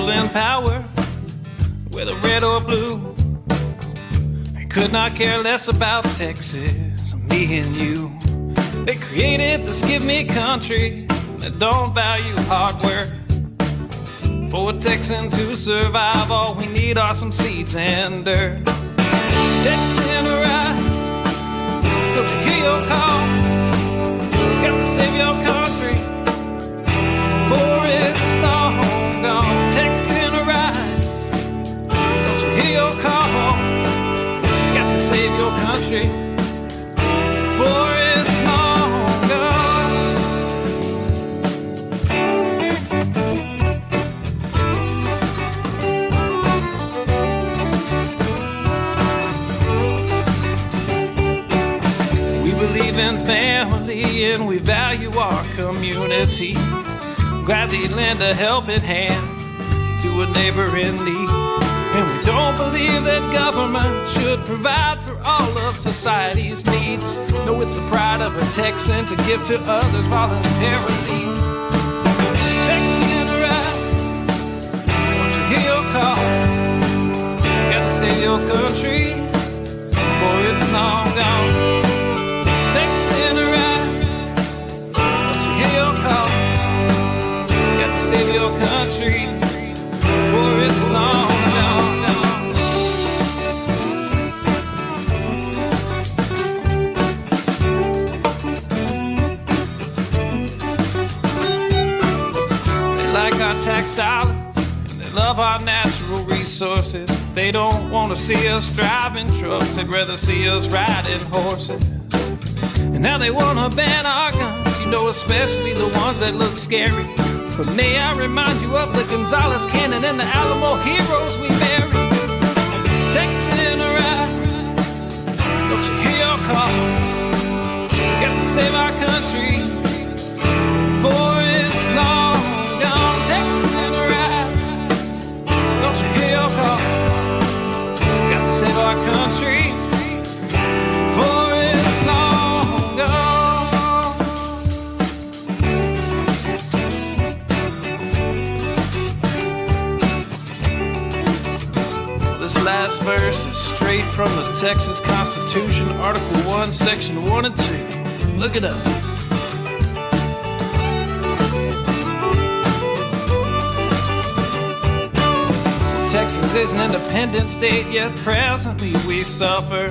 In power, whether red or blue, they could not care less about Texas, me and you. They created this give me country that don't value hard work. For a Texan to survive, all we need are some seeds and dirt. Texan rise, don't you hear your call? Got to save your country, for it's long gone. Texan arise, don't you hear your call? Got to save your country, for it's long gone. We believe in family and we value our community. Gladly lend a helping hand to a neighbor in need. And we don't believe that government should provide for all of society's needs. No, it's the pride of a Texan to give to others voluntarily. Texan arise, don't you hear your call? Gotta save your country, for it's long gone. Texan arise, don't you hear your call? Save your country, for it's long gone. They like our tax dollars and they love our natural resources. They don't want to see us driving trucks, they'd rather see us riding horses. And now they want to ban our guns, you know, especially the ones that look scary. But may I remind you of the Gonzales Cannon and the Alamo heroes we buried. Texan arise, don't you hear your call? Got to save our country, for it's long gone. Texan arise, don't you hear your call? Got to save our country, for it's long gone. This last verse is straight from the Texas Constitution, Article 1, Section 1 and 2. Look it up. Texas is an independent state, yet presently we suffer.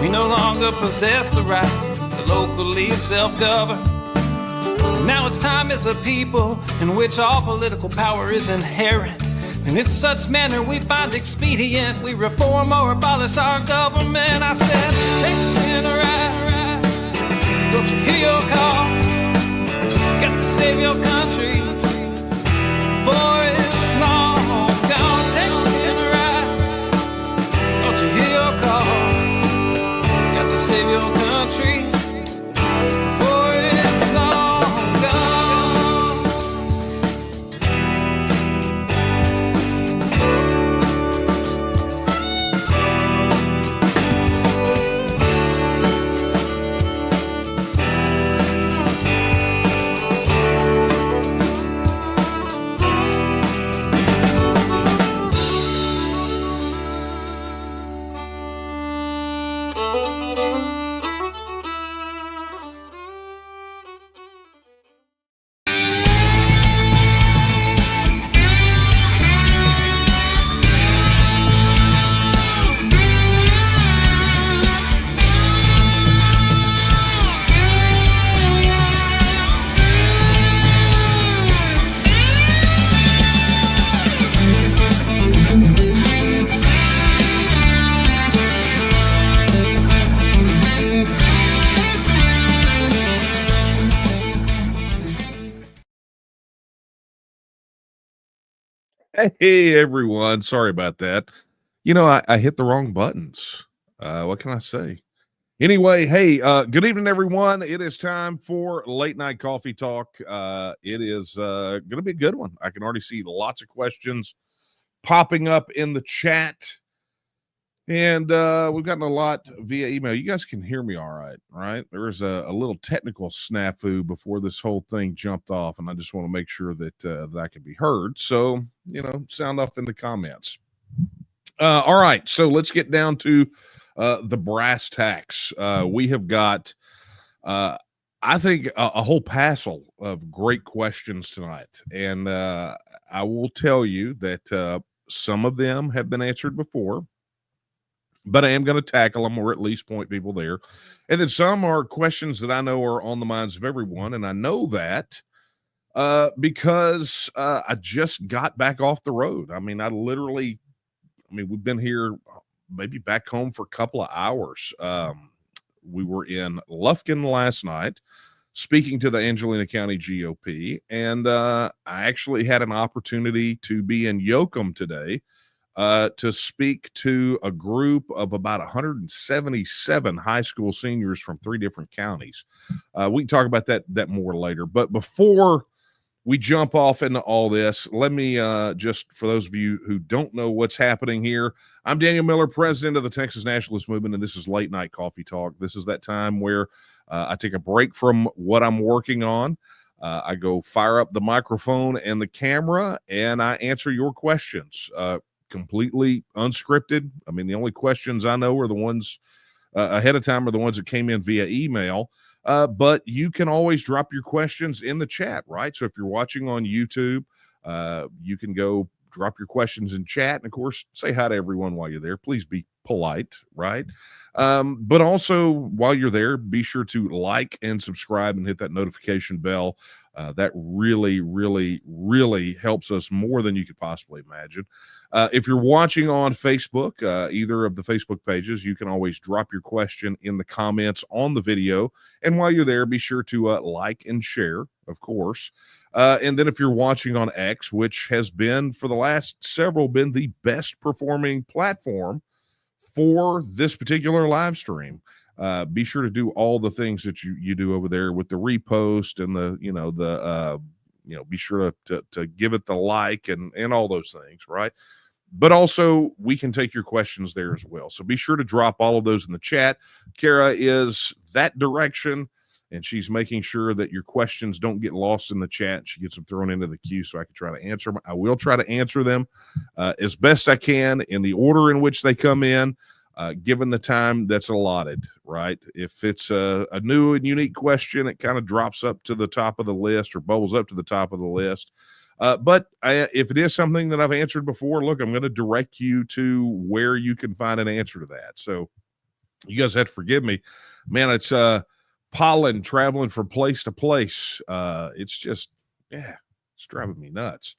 We no longer possess the right to locally self-govern. And now it's time as a people in which all political power is inherent. And in such manner we find expedient, we reform or abolish our government. I said, Texan arise, don't you hear your call? Got to save your country, for it's long gone. Texan arise, don't you hear your call? Got to save your country, for it's long gone. Hey, everyone. Sorry about that. I hit the wrong buttons. What can I say? Anyway, hey, good evening, everyone. It is time for Late Night Coffee Talk. It is going to be a good one. I can already see lots of questions popping up in the chat. And we've gotten a lot via email. You guys can hear me all right? There was a little technical snafu before this whole thing jumped off, and I just want to make sure that I can be heard. So, sound off in the comments. All right, so let's get down to the brass tacks. We have got, I think, a whole passel of great questions tonight. And I will tell you that some of them have been answered before, but I am going to tackle them or at least point people there. And then some are questions that I know are on the minds of everyone. And I know that because I just got back off the road. I mean, we've been here maybe back home for a couple of hours. We were in Lufkin last night speaking to the Angelina County GOP. And I actually had an opportunity to be in Yoakum today to speak to a group of about 177 high school seniors from 3 different counties. We can talk about that more later. But before we jump off into all this, let me just, for those of you who don't know what's happening here, I'm Daniel Miller, president of the Texas Nationalist Movement, and this is Late Night Coffee Talk. This is that time where I take a break from what I'm working on. I go fire up the microphone and the camera, and I answer your questions. Completely unscripted. I mean, the only questions I know are the ones ahead of time are the ones that came in via email. But you can always drop your questions in the chat, right? So if you're watching on YouTube, you can go drop your questions in chat. And of course, say hi to everyone while you're there. Please be polite, right? But also while you're there, be sure to like and subscribe and hit that notification bell. That really, really, really helps us more than you could possibly imagine. If you're watching on Facebook, either of the Facebook pages, you can always drop your question in the comments on the video. And while you're there, be sure to like and share, of course. And then if you're watching on X, which has been for the last several been the best performing platform for this particular live stream, be sure to do all the things that you do over there with the repost and be sure to give it the like and all those things, right? But also we can take your questions there as well. So be sure to drop all of those in the chat. Kara is that direction, and she's making sure that your questions don't get lost in the chat. She gets them thrown into the queue so I can try to answer them. I will try to answer them as best I can in the order in which they come in, given the time that's allotted, right? If it's a new and unique question, it kind of drops up to the top of the list or bubbles up to the top of the list. But if it is something that I've answered before, look, I'm going to direct you to where you can find an answer to that. So you guys have to forgive me. Man, it's pollen traveling from place to place. It's just, it's driving me nuts.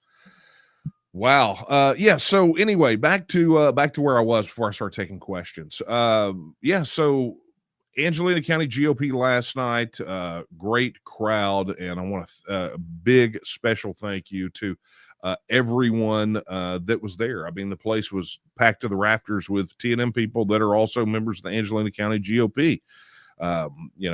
Wow. So anyway, back to where I was before I start taking questions. So Angelina County GOP last night, great crowd, and I want a big special thank you to everyone that was there. I mean, the place was packed to the rafters with TNM people that are also members of the Angelina County GOP.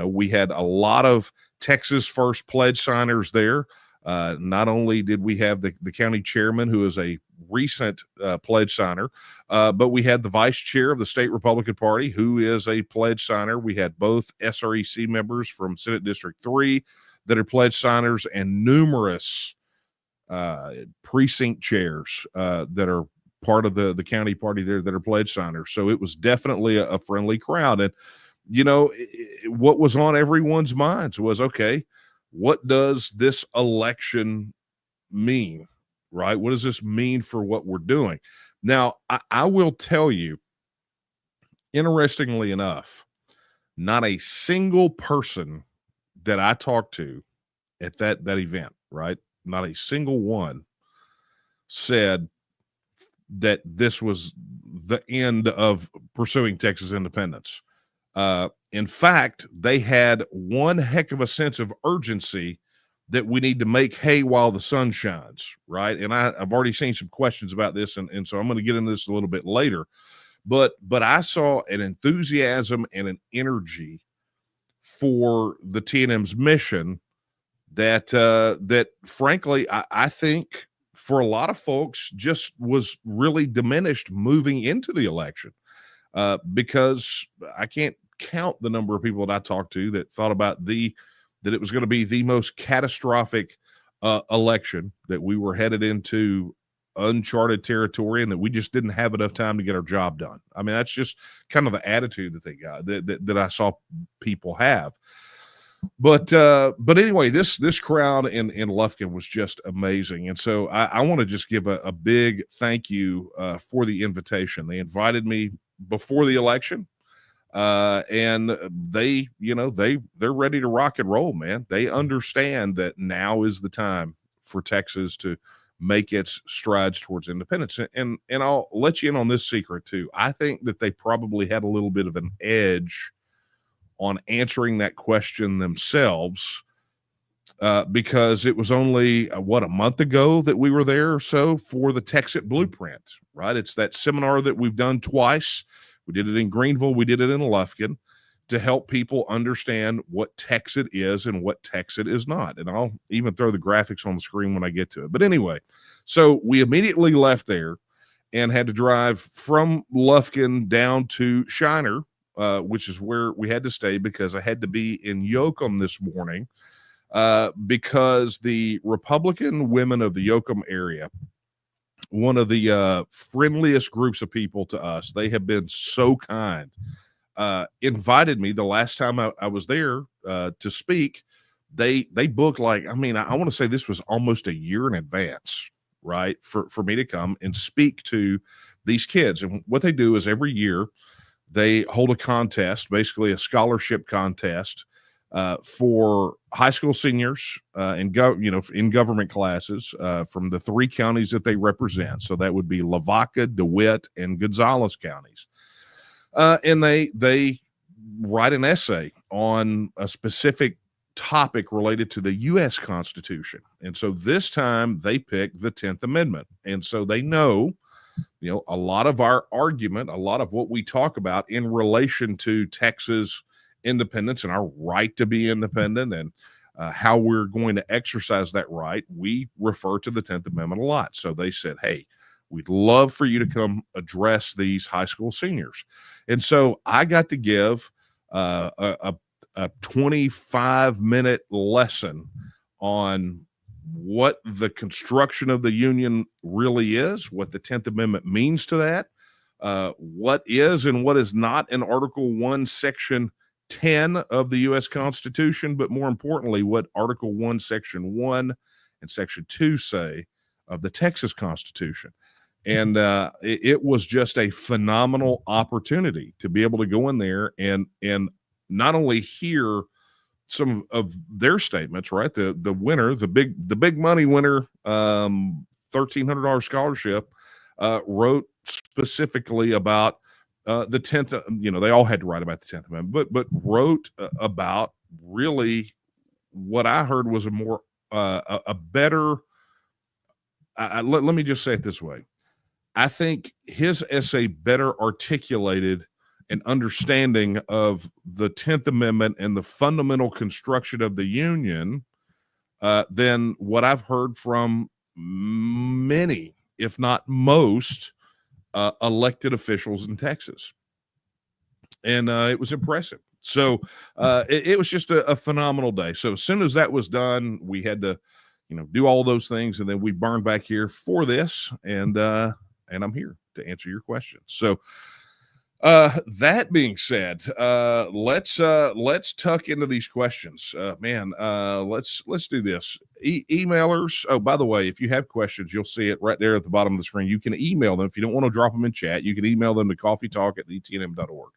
We had a lot of Texas First pledge signers there. Not only did we have the county chairman, who is a recent pledge signer, but we had the vice chair of the state Republican Party, who is a pledge signer. We had both SREC members from Senate District 3 that are pledge signers, and numerous precinct chairs that are part of the county party there that are pledge signers. So it was definitely a friendly crowd. And, what was on everyone's minds was, okay, what does this election mean, right? What does this mean for what we're doing? Now, I will tell you, interestingly enough, not a single person that I talked to at that event, right? Not a single one said that this was the end of pursuing Texas independence. In fact, they had one heck of a sense of urgency that we need to make hay while the sun shines, right? And I've already seen some questions about this, and so I'm going to get into this a little bit later. But I saw an enthusiasm and an energy for the TNM's mission that frankly I think for a lot of folks just was really diminished moving into the election, because I can't count the number of people that I talked to that thought about that it was going to be the most catastrophic election, that we were headed into uncharted territory, and that we just didn't have enough time to get our job done. I mean, that's just kind of the attitude that they got, that I saw people have. But anyway, this crowd in Lufkin was just amazing. And so I want to just give a big thank you for the invitation. They invited me before the election, and they're ready to rock and roll, man. They understand that now is the time for Texas to make its strides towards independence. And I'll let you in on this secret too. I think that they probably had a little bit of an edge on answering that question themselves, because it was only a month ago that we were there or so for the TEXIT blueprint, right? It's that seminar that we've done twice. We did it in Greenville, we did it in Lufkin, to help people understand what TEXIT is and what TEXIT is not. And I'll even throw the graphics on the screen when I get to it. But anyway, so we immediately left there and had to drive from Lufkin down to Shiner, which is where we had to stay, because I had to be in Yoakum this morning, because the Republican women of the Yoakum area, one of the friendliest groups of people to us, they have been so kind, invited me the last time I was there to speak. They booked, like, I mean, I want to say this was almost a year in advance, right, for me to come and speak to these kids. And what they do is every year they hold a contest, basically a scholarship contest, for high school seniors in government classes from the three counties that they represent. So that would be Lavaca, DeWitt, and Gonzales counties. And they write an essay on a specific topic related to the U.S. Constitution. And so this time they picked the 10th Amendment. And so they know, a lot of our argument, a lot of what we talk about in relation to Texas independence and our right to be independent, and how we're going to exercise that right, we refer to the 10th Amendment a lot. So they said, hey, we'd love for you to come address these high school seniors. And so I got to give a 25-minute lesson on what the construction of the Union really is, what the 10th Amendment means to that, what is and what is not in Article 1, Section 10 of the U.S. Constitution, but more importantly, what Article 1, Section 1 and Section 2 say of the Texas Constitution. And it was just a phenomenal opportunity to be able to go in there and not only hear some of their statements, right? The winner, the big money winner, $1,300 scholarship, wrote specifically about the 10th. They all had to write about the 10th Amendment, but wrote about really what I heard was a more a better. Let me just say it this way. I think his essay better articulated an understanding of the 10th Amendment and the fundamental construction of the Union than what I've heard from many, if not most, elected officials in Texas. And it was impressive. So it was just a phenomenal day. So as soon as that was done, we had to, do all those things, and then we burned back here for this, and I'm here to answer your questions. So that being said, let's tuck into these questions. Let's do this. Emailers. Oh, by the way, if you have questions, you'll see it right there at the bottom of the screen. You can email them. If you don't want to drop them in chat, you can email them to coffeetalk@tnm.org.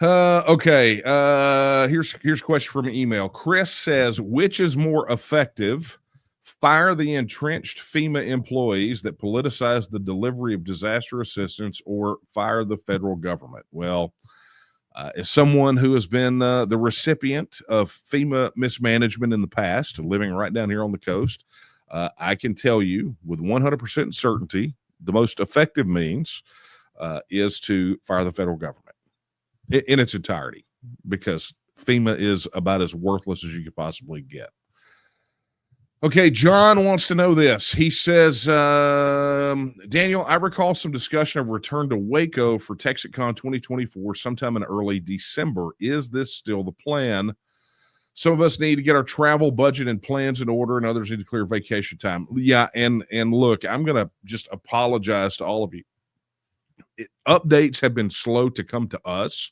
Okay. Here's a question from an email. Chris says, which is more effective? Fire the entrenched FEMA employees that politicize the delivery of disaster assistance, or fire the federal government? Well, As someone who has been the recipient of FEMA mismanagement in the past, living right down here on the coast, I can tell you with 100% certainty the most effective means is to fire the federal government in its entirety, because FEMA is about as worthless as you could possibly get. Okay, John wants to know this. He says, Daniel, I recall some discussion of return to Waco for TEXITCon 2024 sometime in early December. Is this still the plan? Some of us need to get our travel budget and plans in order, and others need to clear vacation time. Yeah, and look, I'm going to just apologize to all of you. Updates have been slow to come to us,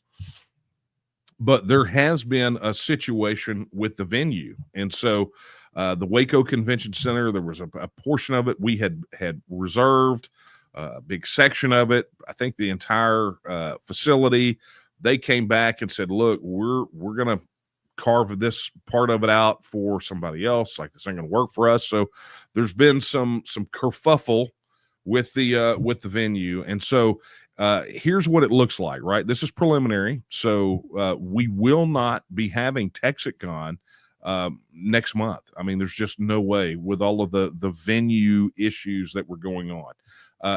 but there has been a situation with the venue. And so the Waco Convention Center, there was a portion of it we had reserved, a big section of it. I think the entire facility, they came back and said, look, we're going to carve this part of it out for somebody else. Like, this ain't going to work for us. So there's been some kerfuffle with the venue. And so here's what it looks like, right? This is preliminary. So we will not be having TEXITCon next month. I mean, there's just no way with all of the venue issues that were going on.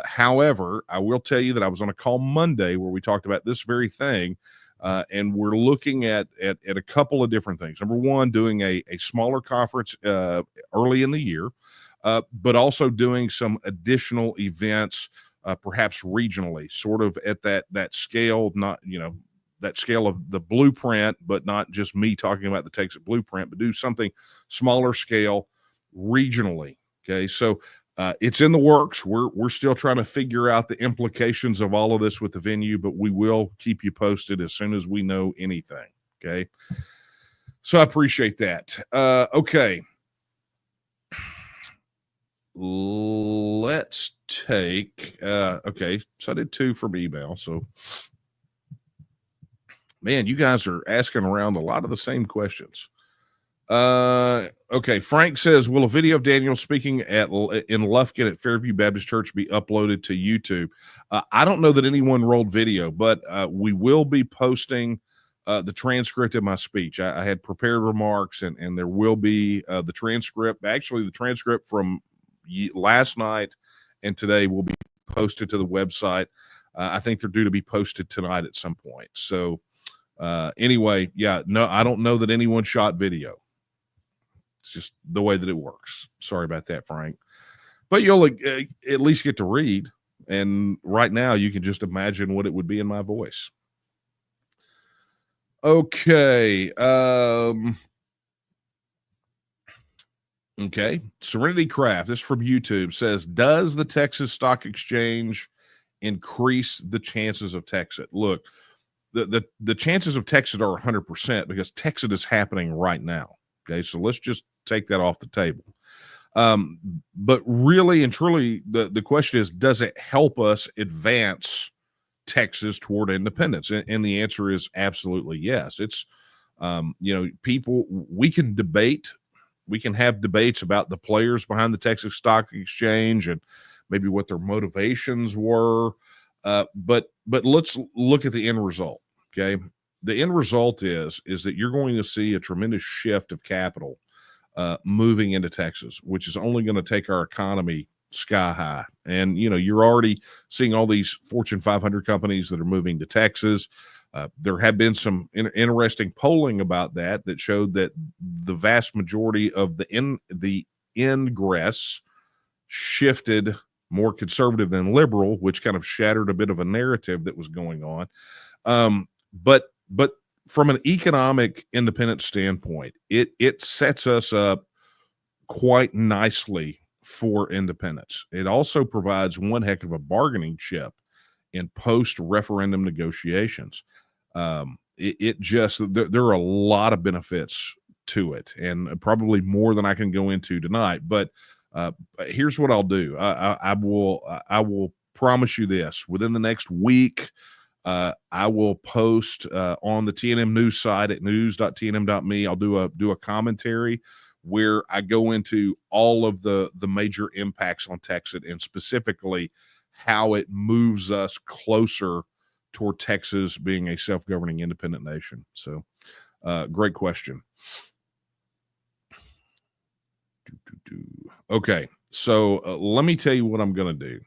However, I will tell you that I was on a call Monday where we talked about this very thing. And we're looking at a couple of different things. Number one, doing a smaller conference early in the year, but also doing some additional events, perhaps regionally, sort of at that scale, not, that scale of the blueprint, but not just me talking about the TEXIT blueprint, but do something smaller scale regionally. Okay. So it's in the works. We're still trying to figure out the implications of all of this with the venue, but we will keep you posted as soon as we know anything. Okay. So I appreciate that. Okay. Let's take, okay. So I did 2 from email. So, man, you guys are asking around a lot of the same questions. Okay. Frank says, will a video of Daniel speaking in Lufkin at Fairview Baptist Church be uploaded to YouTube? I don't know that anyone rolled video, but we will be posting the transcript of my speech. I had prepared remarks, and there will be the transcript. Actually, the transcript from last night and today will be posted to the website. I think they're due to be posted tonight at some point. So anyway, yeah, no, I don't know that anyone shot video. It's just the way that it works. Sorry about that, Frank. But you'll at least get to read. And right now, you can just imagine what it would be in my voice. Okay. Okay. Serenity Craft, this is from YouTube, says, does the Texas Stock Exchange increase the chances of TEXIT? Look, the chances of TEXIT are 100% because TEXIT is happening right now. Okay, so let's just take that off the table. But really and truly, the question is, does it help us advance Texas toward independence? And the answer is absolutely yes. It's, people, we can have debates about the players behind the Texas Stock Exchange and maybe what their motivations were. But let's look at the end result. Okay. The end result is that you're going to see a tremendous shift of capital moving into Texas, which is only going to take our economy sky high. And, you're already seeing all these Fortune 500 companies that are moving to Texas. There have been some interesting polling about that showed that the vast majority of the ingress shifted more conservative than liberal, which kind of shattered a bit of a narrative that was going on. But from an economic independence standpoint, it sets us up quite nicely for independence. It also provides one heck of a bargaining chip in post-referendum negotiations. There are a lot of benefits to it, and probably more than I can go into tonight. But here's what I'll do. I will promise you this: within the next week, I will post on the TNM news site at news.tnm.me. I'll do a commentary where I go into all of the major impacts on TEXIT and specifically how it moves us closer toward Texas being a self-governing independent nation? So, great question. Okay, so let me tell you what I'm going to do.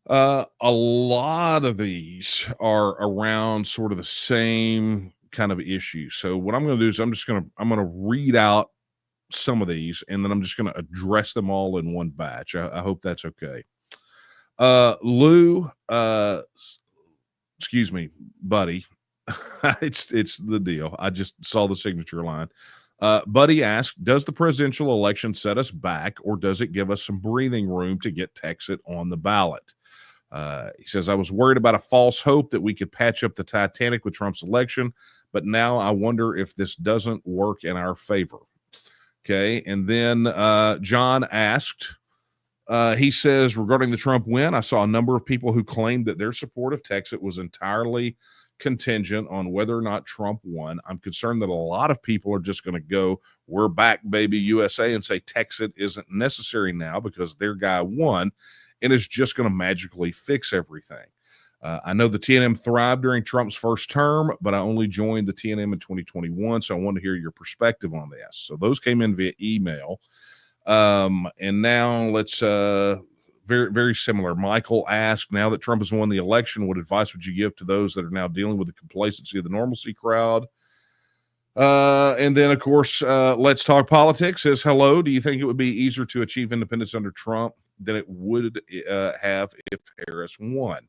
A lot of these are around sort of the same kind of issue. So what I'm going to do is I'm going to read out some of these, and then I'm just going to address them all in one batch. I hope that's okay. Lou, excuse me, buddy. it's the deal. I just saw the signature line. Buddy asked, does the presidential election set us back, or does it give us some breathing room to get TEXIT on the ballot? He says, I was worried about a false hope that we could patch up the Titanic with Trump's election, but now I wonder if this doesn't work in our favor. Okay. And then John asked, he says, regarding the Trump win, I saw a number of people who claimed that their support of TEXIT was entirely contingent on whether or not Trump won. I'm concerned that a lot of people are just going to go, we're back, baby, USA, and say TEXIT isn't necessary now because their guy won, and is just going to magically fix everything. I know the TNM thrived during Trump's first term, but I only joined the TNM in 2021, so I want to hear your perspective on this. So those came in via email. And now let's very, very similar. Michael asked, now that Trump has won the election, what advice would you give to those that are now dealing with the complacency of the normalcy crowd? And then, of course, Let's Talk Politics says, hello, do you think it would be easier to achieve independence under Trump than it would have if Harris won?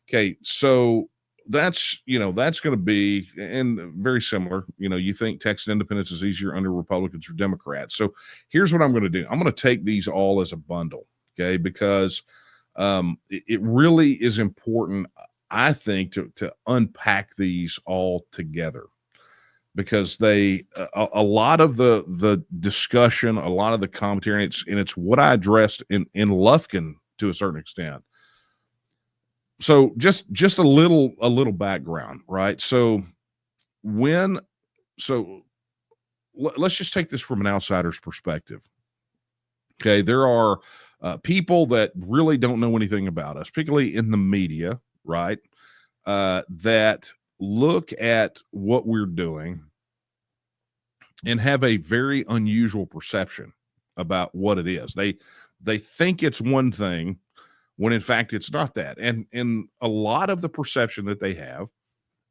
Okay, so that's going to be, and very similar. You think Texas independence is easier under Republicans or Democrats. So here's what I'm going to do. I'm going to take these all as a bundle, okay, because it really is important, I think, to unpack these all together, because they a lot of the discussion, a lot of the commentary, and it's what I addressed in Lufkin to a certain extent. So just a little background, right? So let's just take this from an outsider's perspective. Okay, there are people that really don't know anything about us, particularly in the media, right? That look at what we're doing and have a very unusual perception about what it is. They think it's one thing, when in fact it's not that. And a lot of the perception that they have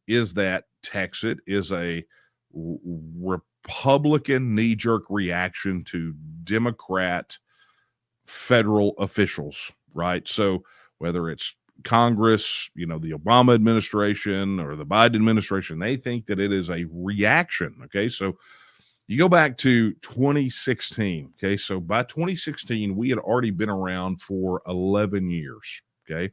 is that TEXIT is a Republican knee-jerk reaction to Democrat federal officials, right? So whether it's Congress, the Obama administration or the Biden administration, they think that it is a reaction. Okay, so you go back to 2016. Okay, so by 2016, we had already been around for 11 years. Okay,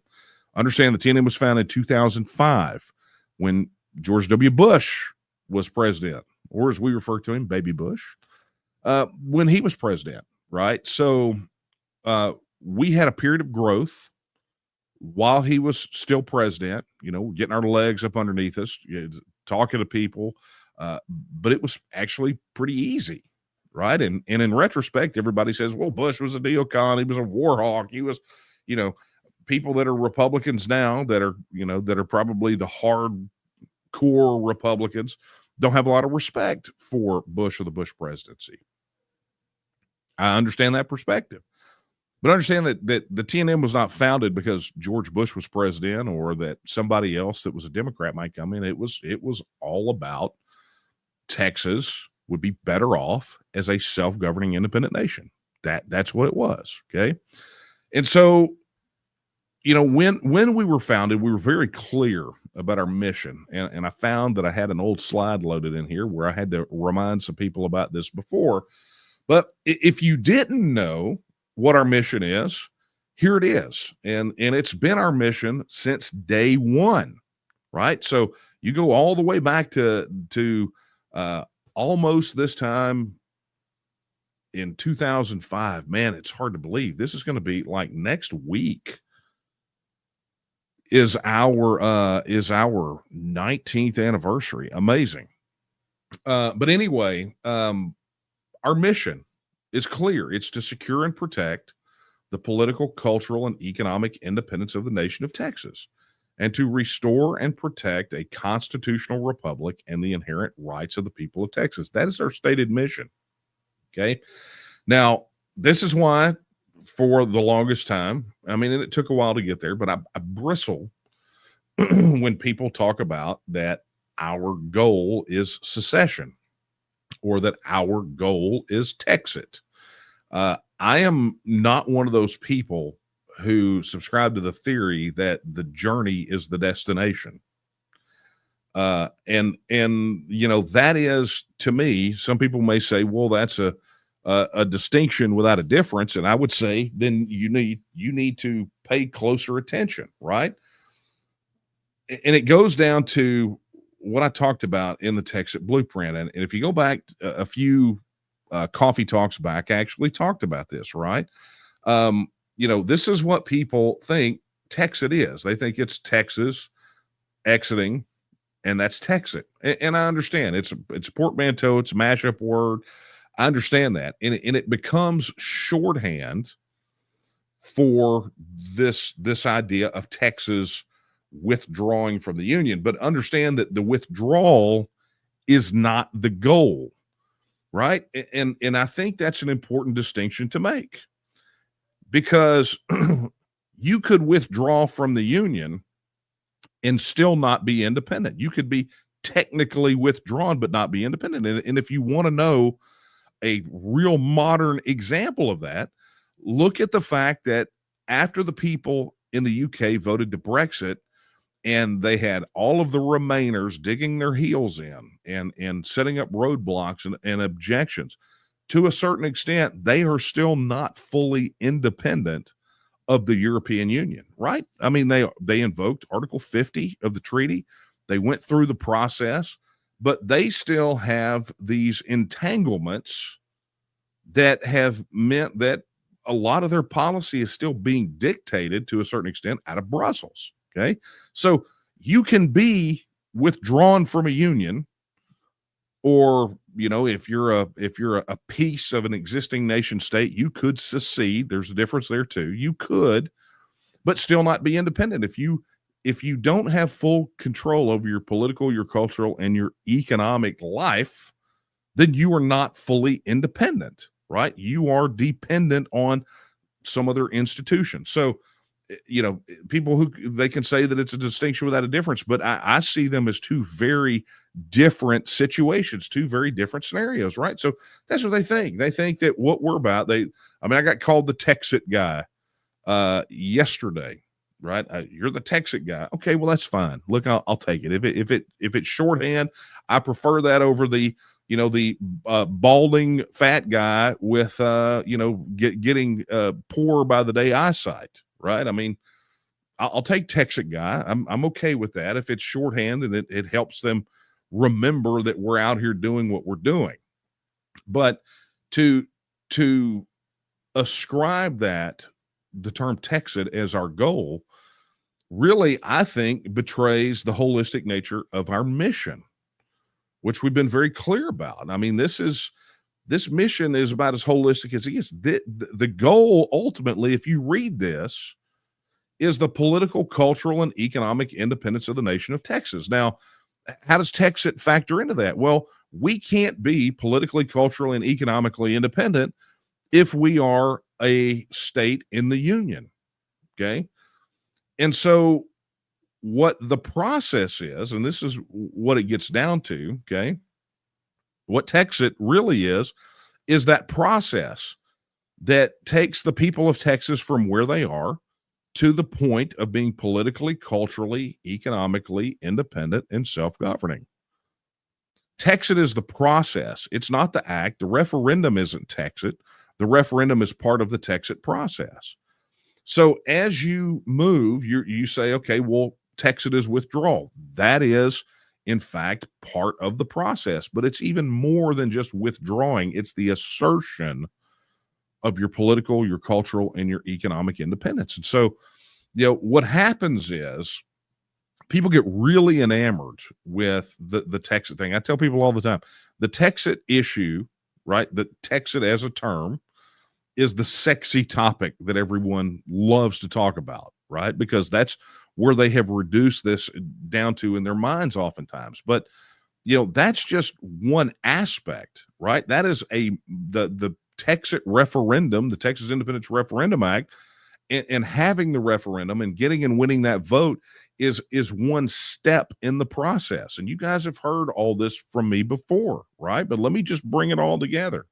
understand the TNM was founded in 2005 when George W. Bush was president, or as we refer to him, Baby Bush, when he was president, right? So we had a period of growth while he was still president, getting our legs up underneath us, talking to people. But it was actually pretty easy, right? And in retrospect, everybody says, well, Bush was a neocon. He was a war hawk. He was, people that are Republicans now that are probably the hardcore Republicans don't have a lot of respect for Bush or the Bush presidency. I understand that perspective. But understand that the TNM was not founded because George Bush was president or that somebody else that was a Democrat might come in. It was all about Texas would be better off as a self-governing independent nation. That's what it was. Okay. And so, when we were founded, we were very clear about our mission. And I found that I had an old slide loaded in here where I had to remind some people about this before. But if you didn't know what our mission is, here it is. And it's been our mission since day one, right? So you go all the way back to almost this time in 2005. Man, it's hard to believe this is going to be like next week is our 19th anniversary. Amazing. But anyway, our mission is clear. It's to secure and protect the political, cultural, and economic independence of the nation of Texas. and to restore and protect a constitutional republic and the inherent rights of the people of Texas. That is our stated mission. Okay. Now, this is why, for the longest time, I mean, and it took a while to get there, but I bristle when people talk about that our goal is secession or that our goal is TEXIT. I am not one of those people who subscribe to the theory that the journey is the destination. And that is, to me, some people may say, well, that's a distinction without a difference. And I would say, then you need to pay closer attention, right? And it goes down to what I talked about in the TEXIT blueprint. And if you go back a few coffee talks back, I actually talked about this, right? This is what people think TEXIT is. They think it's Texas exiting, and that's TEXIT. And I understand it's a portmanteau, it's a mashup word. I understand that. And it becomes shorthand for this idea of Texas withdrawing from the Union. But understand that the withdrawal is not the goal, right? And I think that's an important distinction to make, because you could withdraw from the Union and still not be independent. You could be technically withdrawn but not be independent. And if you want to know a real modern example of that, look at the fact that after the people in the UK voted to Brexit, and they had all of the Remainers digging their heels in and setting up roadblocks and objections, to a certain extent, they are still not fully independent of the European Union, right? I mean, they invoked Article 50 of the treaty. They went through the process, but they still have these entanglements that have meant that a lot of their policy is still being dictated to a certain extent out of Brussels. Okay. So you can be withdrawn from a union, or, if you're a piece of an existing nation state, you could secede. There's a difference there too. You could, but still not be independent. If you don't have full control over your political, your cultural, and your economic life, then you are not fully independent, right? You are dependent on some other institution. So, people who they can say that it's a distinction without a difference, but I see them as two very different situations, two very different scenarios, right? So that's what they think. They think that what we're about, I got called the TEXIT guy yesterday, right? You're the TEXIT guy. Okay, well, that's fine. Look, I'll take it. If it's shorthand, I prefer that over the balding fat guy with getting poor by the day eyesight. Right. I mean, I'll take TEXIT guy. I'm okay with that if it's shorthand and it helps them remember that we're out here doing what we're doing. But to ascribe the term TEXIT as our goal, really, I think, betrays the holistic nature of our mission, which we've been very clear about. I mean, this mission is about as holistic as it gets. The goal, ultimately, if you read this, is the political, cultural, and economic independence of the nation of Texas. Now, how does TEXIT factor into that? Well, we can't be politically, culturally, and economically independent if we are a state in the Union, okay? And so what the process is, and this is what it gets down to, okay? What TEXIT really is that process that takes the people of Texas from where they are to the point of being politically, culturally, economically independent and self-governing. TEXIT is the process. It's not the act. The referendum isn't TEXIT. The referendum is part of the TEXIT process. So as you move, you say, okay, well, TEXIT is withdrawal. That is, in fact, part of the process, but it's even more than just withdrawing. It's the assertion of your political, your cultural, and your economic independence. And so, what happens is people get really enamored with the TEXIT thing. I tell people all the time, the TEXIT issue, right? The TEXIT as a term is the sexy topic that everyone loves to talk about. right? Because that's where they have reduced this down to in their minds oftentimes. But that's just one aspect, right? That is the TEXIT referendum, the Texas Independence Referendum Act, and having the referendum and getting and winning that vote is one step in the process. And you guys have heard all this from me before, right? But let me just bring it all together.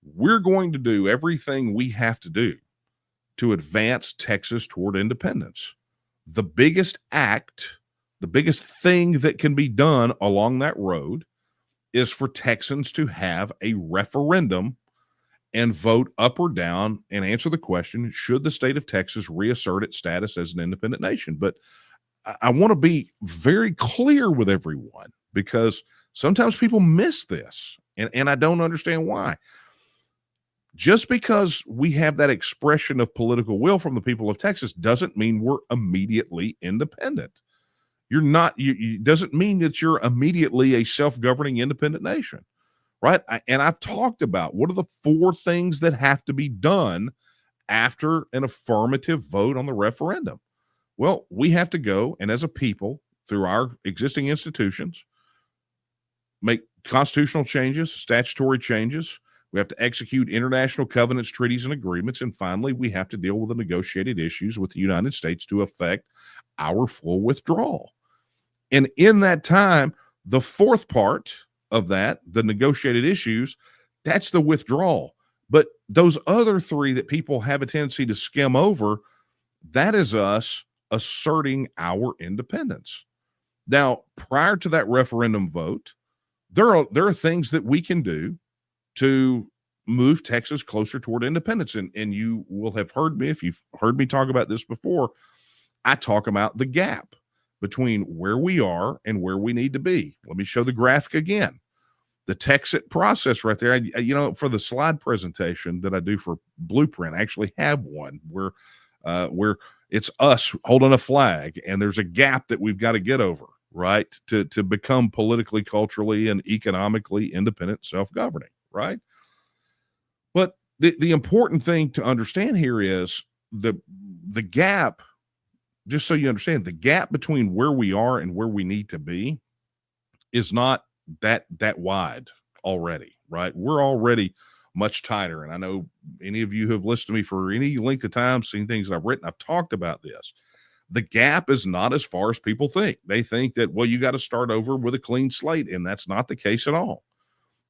We're going to do everything we have to do to advance Texas toward independence. The biggest thing that can be done along that road is for Texans to have a referendum and vote up or down and answer the question, should the state of Texas reassert its status as an independent nation? But I want to be very clear with everyone, because sometimes people miss this, and I don't understand why. Just because we have that expression of political will from the people of Texas doesn't mean we're immediately independent. You're not, doesn't mean that you're immediately a self-governing independent nation, right? And I've talked about what are the 4 things that have to be done after an affirmative vote on the referendum. Well, we have to go, and as a people, through our existing institutions, make constitutional changes, statutory changes. We have to execute international covenants, treaties, and agreements. And finally, we have to deal with the negotiated issues with the United States to affect our full withdrawal. And in that time, the 4th part of that, the negotiated issues, that's the withdrawal. But those other 3 that people have a tendency to skim over, that is us asserting our independence. Now, prior to that referendum vote, there are things that we can do to move Texas closer toward independence. And you will have heard me, if you've heard me talk about this before, I talk about the gap between where we are and where we need to be. Let me show the graphic again. The TEXIT process right there, for the slide presentation that I do for Blueprint, I actually have one where it's us holding a flag, and there's a gap that we've got to get over, right, to become politically, culturally, and economically independent, self-governing, right? But the important thing to understand here is the gap, just so you understand, the gap between where we are and where we need to be is not that wide already, right? We're already much tighter. And I know any of you who have listened to me for any length of time, seen things that I've written, I've talked about this. The gap is not as far as people think. They think that, well, you got to start over with a clean slate, and that's not the case at all.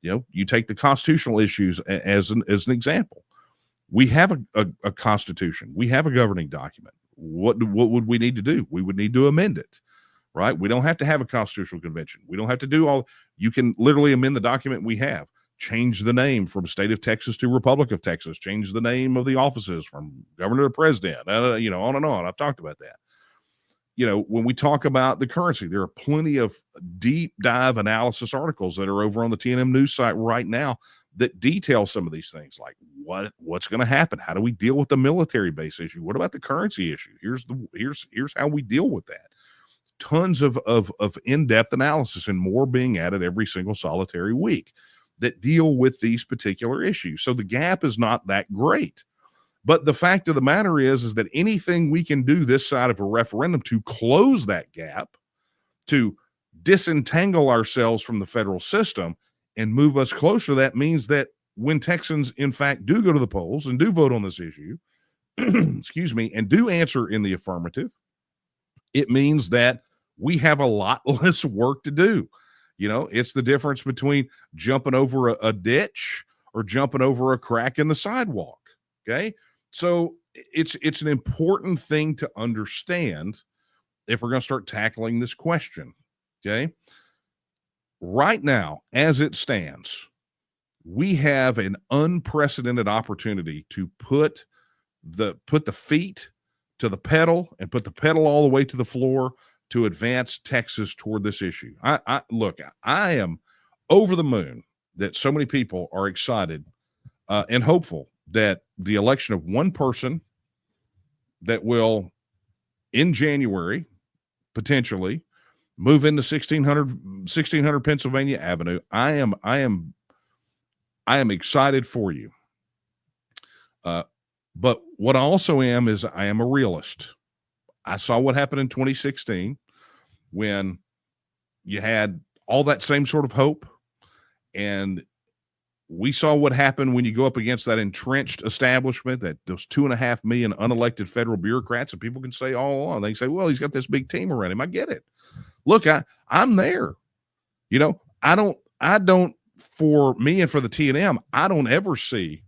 You take the constitutional issues as an example. We have a constitution. We have a governing document. What would we need to do? We would need to amend it, right? We don't have to have a constitutional convention. We don't have to do all. You can literally amend the document we have. Change the name from State of Texas to Republic of Texas. Change the name of the offices from governor to president. On and on. I've talked about that. When we talk about the currency, there are plenty of deep dive analysis articles that are over on the TNM news site right now that detail some of these things, like what's going to happen. How do we deal with the military base issue? What about the currency issue? Here's how we deal with that. Tons of in-depth analysis, and more being added every single solitary week that deal with these particular issues. So the gap is not that great. But the fact of the matter is that anything we can do this side of a referendum to close that gap, to disentangle ourselves from the federal system and move us closer, that means that when Texans, in fact, do go to the polls and do vote on this issue, excuse me, and do answer in the affirmative, it means that we have a lot less work to do. It's the difference between jumping over a ditch or jumping over a crack in the sidewalk. Okay. So it's an important thing to understand if we're going to start tackling this question. Okay. Right now, as it stands, we have an unprecedented opportunity to put the feet to the pedal and put the pedal all the way to the floor to advance Texas toward this issue. I am over the moon that so many people are excited and hopeful that the election of one person that will, in January, potentially move into 1600 Pennsylvania Avenue. I am excited for you. But what I also am is I am a realist. I saw what happened in 2016 when you had all that same sort of hope, and we saw what happened when you go up against that entrenched establishment, that those 2.5 million unelected federal bureaucrats. And people can say all along, they say, well, he's got this big team around him. I get it. Look, I'm there. You know, I don't, for me and for the TNM, I don't ever see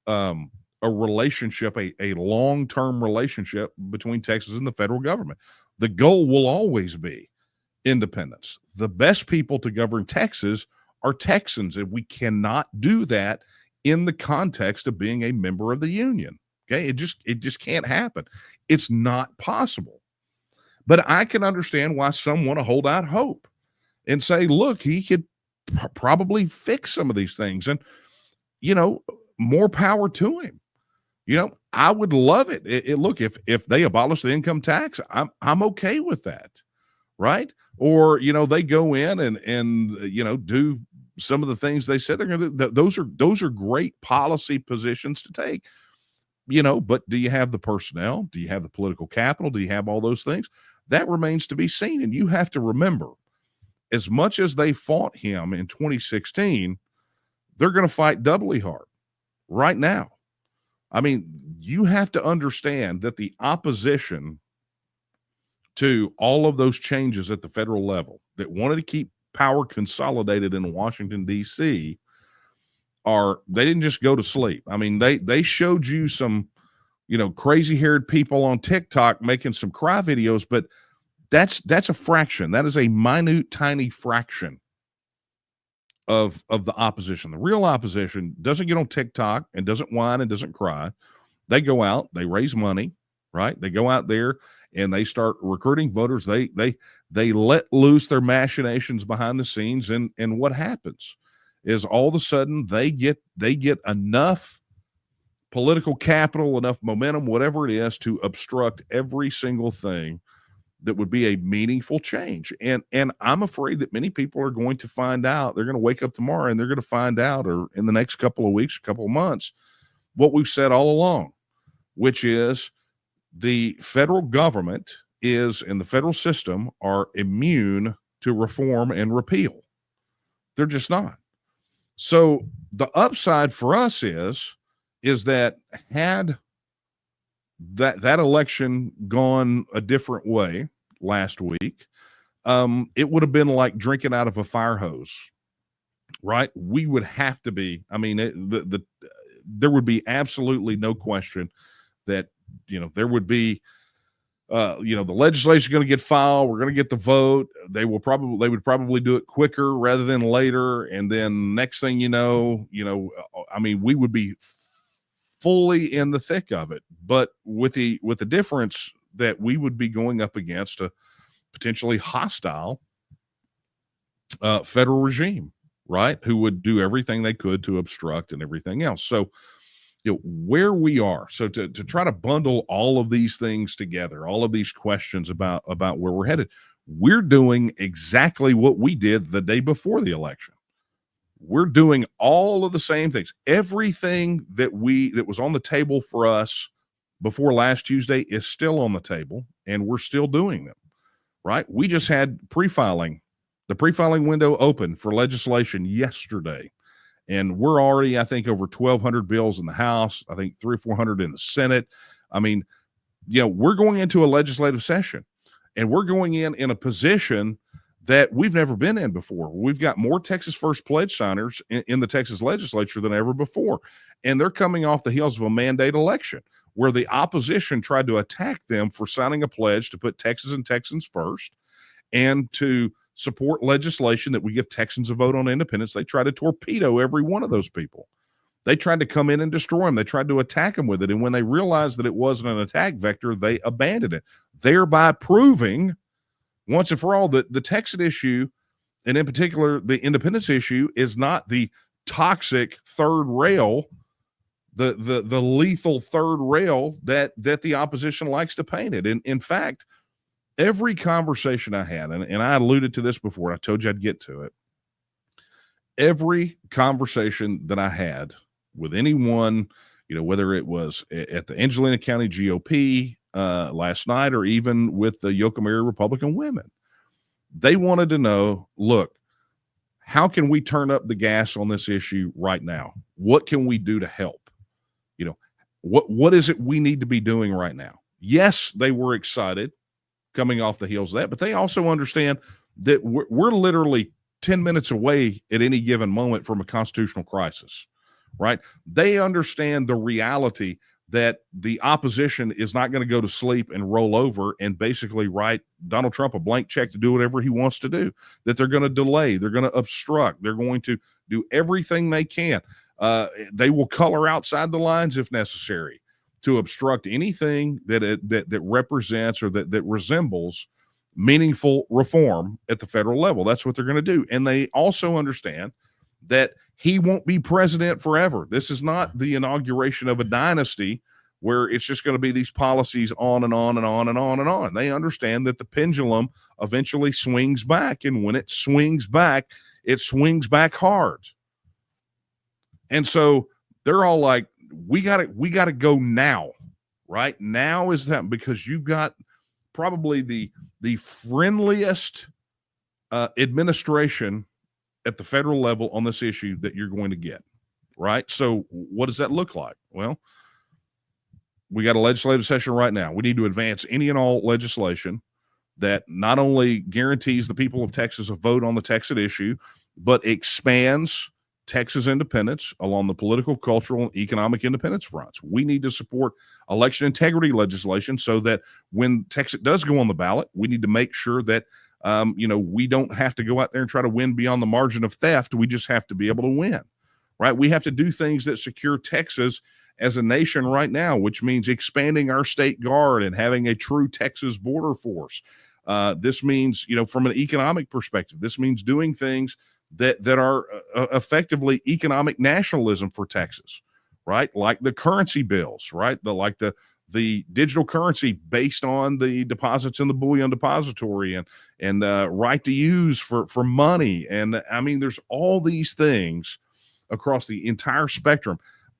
a relationship, a long-term relationship between Texas and the federal government. The goal will always be independence. The best people to govern Texas are Texans, and we cannot do that in the context of being a member of the union. Okay, it just can't happen. It's not possible. But I can understand why some want to hold out hope and say, look, he could probably fix some of these things, and more power to him. I would love it. Look, if they abolish the income tax, I'm okay with that, right? Or they go in and do some of the things they said they're going to do. Those are great policy positions to take. But do you have the personnel? Do you have the political capital? Do you have all those things? That remains to be seen. And you have to remember, as much as they fought him in 2016, they're going to fight doubly hard right now. I mean, you have to understand that the opposition to all of those changes at the federal level that wanted to keep power consolidated in Washington, D.C., they didn't just go to sleep. I mean, they showed you some, crazy-haired people on TikTok making some cry videos, but that's a fraction. That is a minute, tiny fraction of the opposition. The real opposition doesn't get on TikTok and doesn't whine and doesn't cry. They go out, they raise money, right? They go out there and they start recruiting voters. They let loose their machinations behind the scenes, and what happens is all of a sudden they get enough political capital, enough momentum, whatever it is, to obstruct every single thing that would be a meaningful change. And I'm afraid that many people are going to find out. They're going to wake up tomorrow and they're going to find out, or in the next couple of weeks, couple of months, what we've said all along, which is the federal government and the federal system are immune to reform and repeal. They're just not. So the upside for us is that had that election gone a different way last week, it would have been like drinking out of a fire hose, right? We would have to be. I mean, there would be absolutely no question that there would be. The legislation is going to get filed. We're going to get the vote. They would probably do it quicker rather than later. And then next thing I mean, we would be fully in the thick of it. But with the difference that we would be going up against a potentially hostile federal regime, right? Who would do everything they could to obstruct and everything else. So, where we are. So to try to bundle all of these things together, all of these questions about where we're headed, we're doing exactly what we did the day before the election. We're doing all of the same things. Everything that was on the table for us before last Tuesday is still on the table, and we're still doing them, right? We just had the pre-filing window open for legislation yesterday. And we're already, I think, over 1,200 bills in the House. I think 300 or 400 in the Senate. I mean, we're going into a legislative session, and we're going in a position that we've never been in before. We've got more Texas First Pledge signers in the Texas legislature than ever before. And they're coming off the heels of a mandate election where the opposition tried to attack them for signing a pledge to put Texas and Texans first and to support legislation that would give Texans a vote on independence. They tried to torpedo every one of those people. They tried to come in and destroy them. They tried to attack them with it. And when they realized that it wasn't an attack vector, they abandoned it, thereby proving once and for all that the TEXIT issue, and in particular the independence issue, is not the toxic third rail, the lethal third rail that the opposition likes to paint it. And in fact, every conversation I had, and I alluded to this before, I told you I'd get to it. Every conversation that I had with anyone, whether it was at the Angelina County GOP last night or even with the Yoakum area Republican women. They wanted to know, look, how can we turn up the gas on this issue right now? What can we do to help? What is it we need to be doing right now? Yes, they were excited coming off the heels of that, but they also understand that we're literally 10 minutes away at any given moment from a constitutional crisis, right? They understand the reality that the opposition is not going to go to sleep and roll over and basically write Donald Trump a blank check to do whatever he wants to do, that they're going to delay, they're going to obstruct, they're going to do everything they can. They will color outside the lines if necessary to obstruct anything that represents or that resembles meaningful reform at the federal level. That's what they're going to do. And they also understand that he won't be president forever. This is not the inauguration of a dynasty where it's just going to be these policies on and on and on and on and on. They understand that the pendulum eventually swings back. And when it swings back hard. And so they're all like, we got to go now, right? Now is that, because you've got probably the friendliest administration at the federal level on this issue that you're going to get, right? So what does that look like? Well, we got a legislative session right now. We need to advance any and all legislation that not only guarantees the people of Texas a vote on the TEXIT issue, but expands Texas independence along the political, cultural, and economic independence fronts. We need to support election integrity legislation so that when TEXIT does go on the ballot, we need to make sure that we don't have to go out there and try to win beyond the margin of theft. We just have to be able to win, right? We have to do things that secure Texas as a nation right now, which means expanding our state guard and having a true Texas border force. This means, from an economic perspective, this means doing things that are effectively economic nationalism for Texas, right? Like the currency bills, right? The digital currency based on the deposits in the bullion depository and right to use for money. And I mean, there's all these things across the entire spectrum.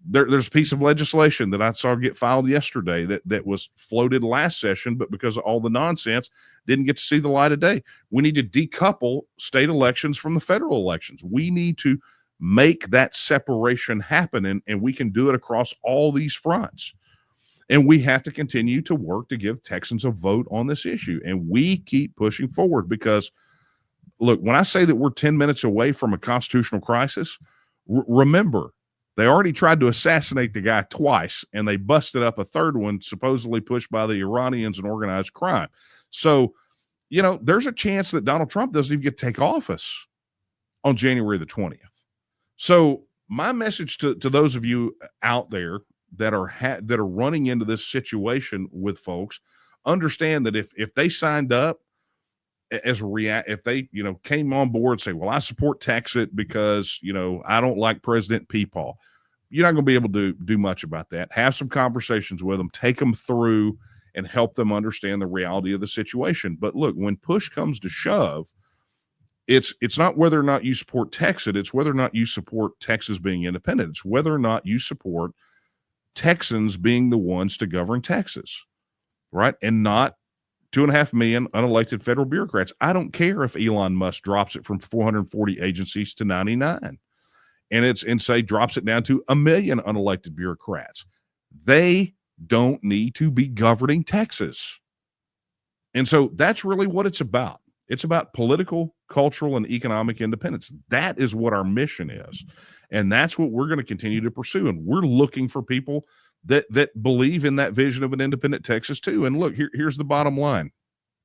There's a piece of legislation that I saw get filed yesterday that was floated last session, but because of all the nonsense, didn't get to see the light of day. We need to decouple state elections from the federal elections. We need to make that separation happen, and we can do it across all these fronts. And we have to continue to work to give Texans a vote on this issue. And we keep pushing forward because, look, when I say that we're 10 minutes away from a constitutional crisis, remember, they already tried to assassinate the guy twice, and they busted up a third one, supposedly pushed by the Iranians and organized crime. So, there's a chance that Donald Trump doesn't even get to take office on January the 20th. So my message to those of you out there that are running into this situation with folks, understand that if they signed up if they came on board and say, well, I support TEXIT because I don't like President Peepaw, you're not going to be able to do much about that. Have some conversations with them, take them through and help them understand the reality of the situation. But look, when push comes to shove, it's not whether or not you support TEXIT, it's whether or not you support Texas being independent. It's whether or not you support Texans being the ones to govern Texas, right? And not 2.5 million unelected federal bureaucrats. I don't care if Elon Musk drops it from 440 agencies to 99 and say drops it down to 1 million unelected bureaucrats. They don't need to be governing Texas. And so that's really what it's about. It's about political, cultural, and economic independence. That is what our mission is. And that's what we're going to continue to pursue. And we're looking for people that believe in that vision of an independent Texas too. And look, here's the bottom line.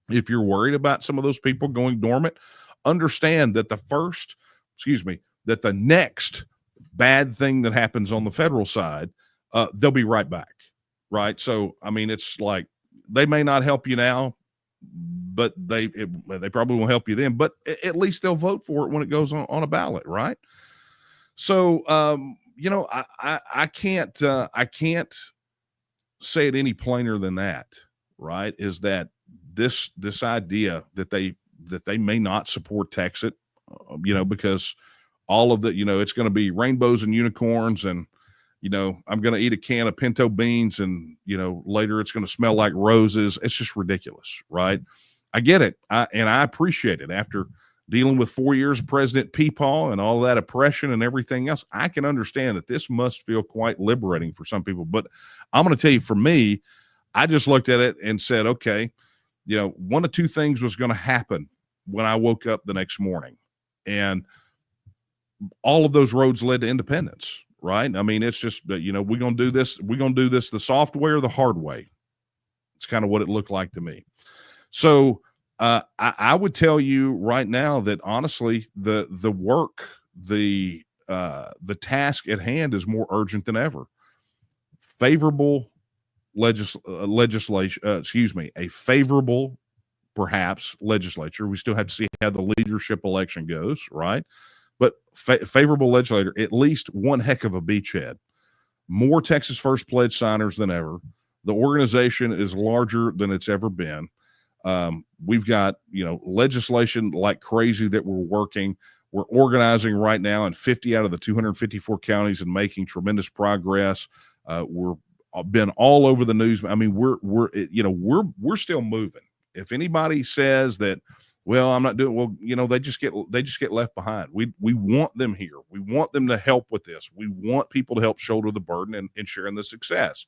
If you're worried about some of those people going dormant, understand that that the next bad thing that happens on the federal side, they'll be right back. Right. So, I mean, it's like they may not help you now, but they probably won't help you then, but at least they'll vote for it when it goes on a ballot. Right. So, I can't say it any plainer than that. Right. Is that this idea that they may not support TEXIT, because all of the, it's going to be rainbows and unicorns and I'm going to eat a can of pinto beans and, later it's going to smell like roses. It's just ridiculous, right? I get it. And I appreciate it. After dealing with 4 years of President Peepaw and all that oppression and everything else, I can understand that this must feel quite liberating for some people. But I'm going to tell you, for me, I just looked at it and said, okay, one of two things was going to happen when I woke up the next morning. And all of those roads led to independence, right? I mean, it's just, we're going to do this. We're going to do this the soft way or the hard way. It's kind of what it looked like to me. So I would tell you right now that honestly, the work, the task at hand is more urgent than ever. Favorable legislation, a favorable, perhaps, legislature. We still have to see how the leadership election goes, right? But favorable legislator, at least one heck of a beachhead. More Texas First Pledge signers than ever. The organization is larger than it's ever been. We've got, legislation like crazy that we're working. We're organizing right now in 50 out of the 254 counties and making tremendous progress. We're been all over the news. I mean, we're still moving. If anybody says that, well, I'm not doing well, they just get left behind. We want them here. We want them to help with this. We want people to help shoulder the burden and sharing the success.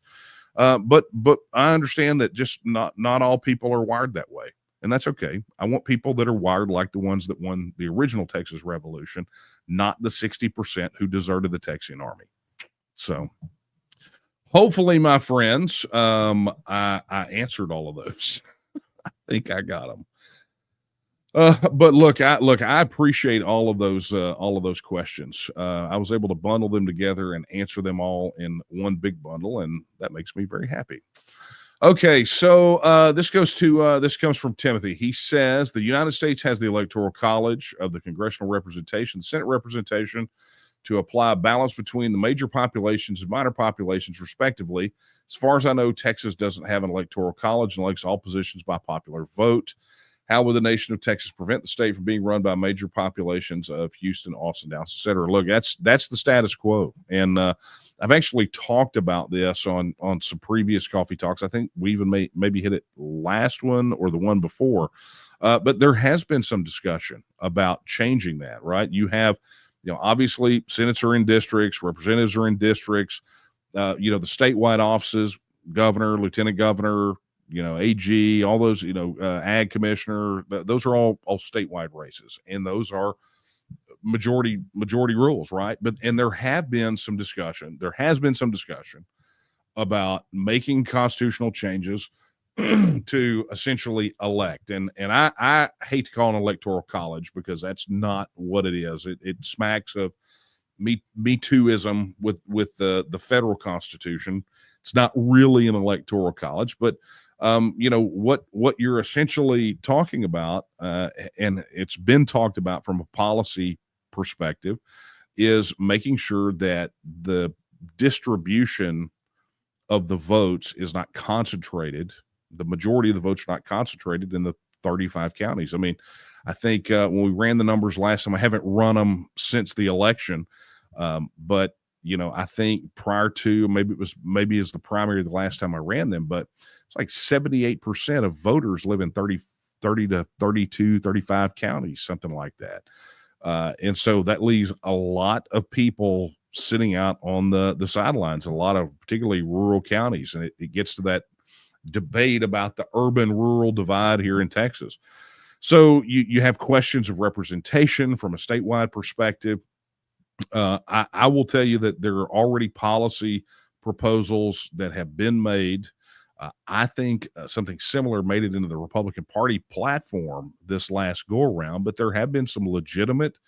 But I understand that just not all people are wired that way, and that's okay. I want people that are wired like the ones that won the original Texas Revolution, not the 60% who deserted the Texian Army. So hopefully, my friends, I answered all of those. I think I got them. But look, I appreciate all of those questions. I was able to bundle them together and answer them all in one big bundle, and that makes me very happy. Okay, so this comes from Timothy. He says the United States has the Electoral College of the congressional representation, Senate representation, to apply a balance between the major populations and minor populations, respectively. As far as I know, Texas doesn't have an electoral college and elects all positions by popular vote. How would the nation of Texas prevent the state from being run by major populations of Houston, Austin, Dallas, et cetera? Look, that's the status quo. And I've actually talked about this on some previous coffee talks. I think we even maybe hit it last one or the one before. But there has been some discussion about changing that, right? You have, obviously senates are in districts, representatives are in districts, the statewide offices, governor, lieutenant governor, AG, all those, ag commissioner, those are all statewide races. And those are majority rules, right? And there has been some discussion about making constitutional changes to essentially elect. And I hate to call it an electoral college because that's not what it is. It smacks of Me Tooism with the federal constitution. It's not really an electoral college, but what you're essentially talking about, and it's been talked about from a policy perspective, is making sure that the distribution of the votes is not concentrated. The majority of the votes are not concentrated in the 35 counties. I mean, I think when we ran the numbers last time, I haven't run them since the election, but I think prior to maybe as the primary the last time I ran them, but it's like 78% of voters live in 30 to 32, 35 counties, something like that. And so that leaves a lot of people sitting out on the sidelines, a lot of particularly rural counties. And it gets to that debate about the urban-rural divide here in Texas. So you have questions of representation from a statewide perspective. I will tell you that there are already policy proposals that have been made. I think something similar made it into the Republican Party platform this last go-around, but there have been some legitimate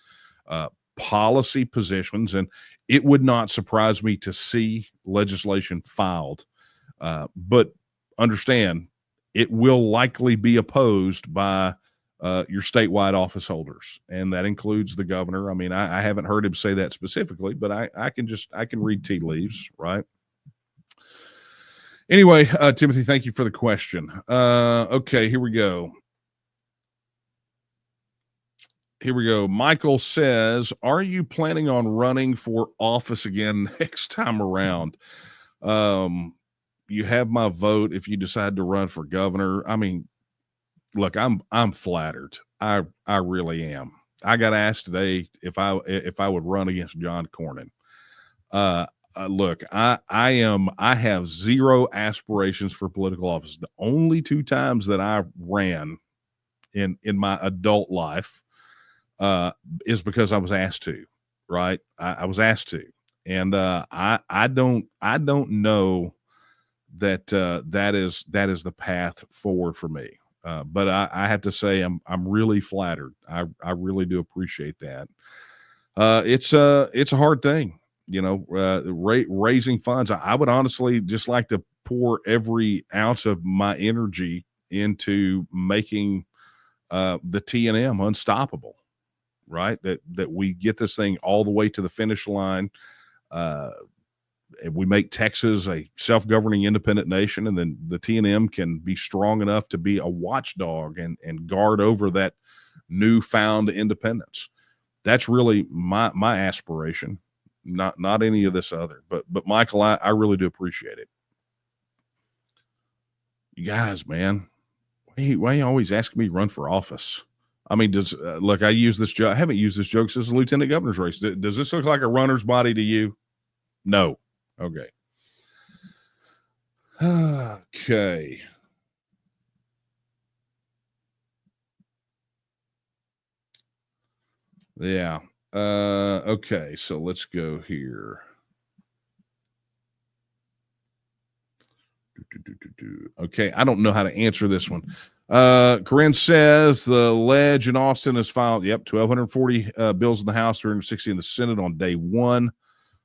policy positions, and it would not surprise me to see legislation filed. But understand, it will likely be opposed by your statewide office holders, and that includes the governor. I mean, I haven't heard him say that specifically, but I can read tea leaves, right? Anyway, Timothy, thank you for the question. Okay, here we go. Here we go. Michael says, are you planning on running for office again next time around? You have my vote if you decide to run for governor. I mean, look, I'm flattered. I really am. I got asked today if I would run against John Cornyn. Look, I have zero aspirations for political office. The only two times that I ran in my adult life is because I was asked to, right? I was asked to, and I don't know that that is the path forward for me. But I have to say I'm really flattered. I really do appreciate that. It's a hard thing, raising funds. I would honestly just like to pour every ounce of my energy into making the TNM unstoppable, right? That we get this thing all the way to the finish line. We make Texas a self-governing independent nation, and then the TNM can be strong enough to be a watchdog and guard over that newfound independence. That's really my aspiration, not any of this other. But Michael, I really do appreciate it. You guys, man, why you always asking me to run for office? I mean, look, I use this joke. I haven't used this joke since the lieutenant governor's race. Does this look like a runner's body to you? No. Okay. Okay. Yeah. Okay. So let's go here. Okay. I don't know how to answer this one. Corinne says the ledge in Austin is filed. Yep. 1,240 bills in the House, 360 in the Senate on day one.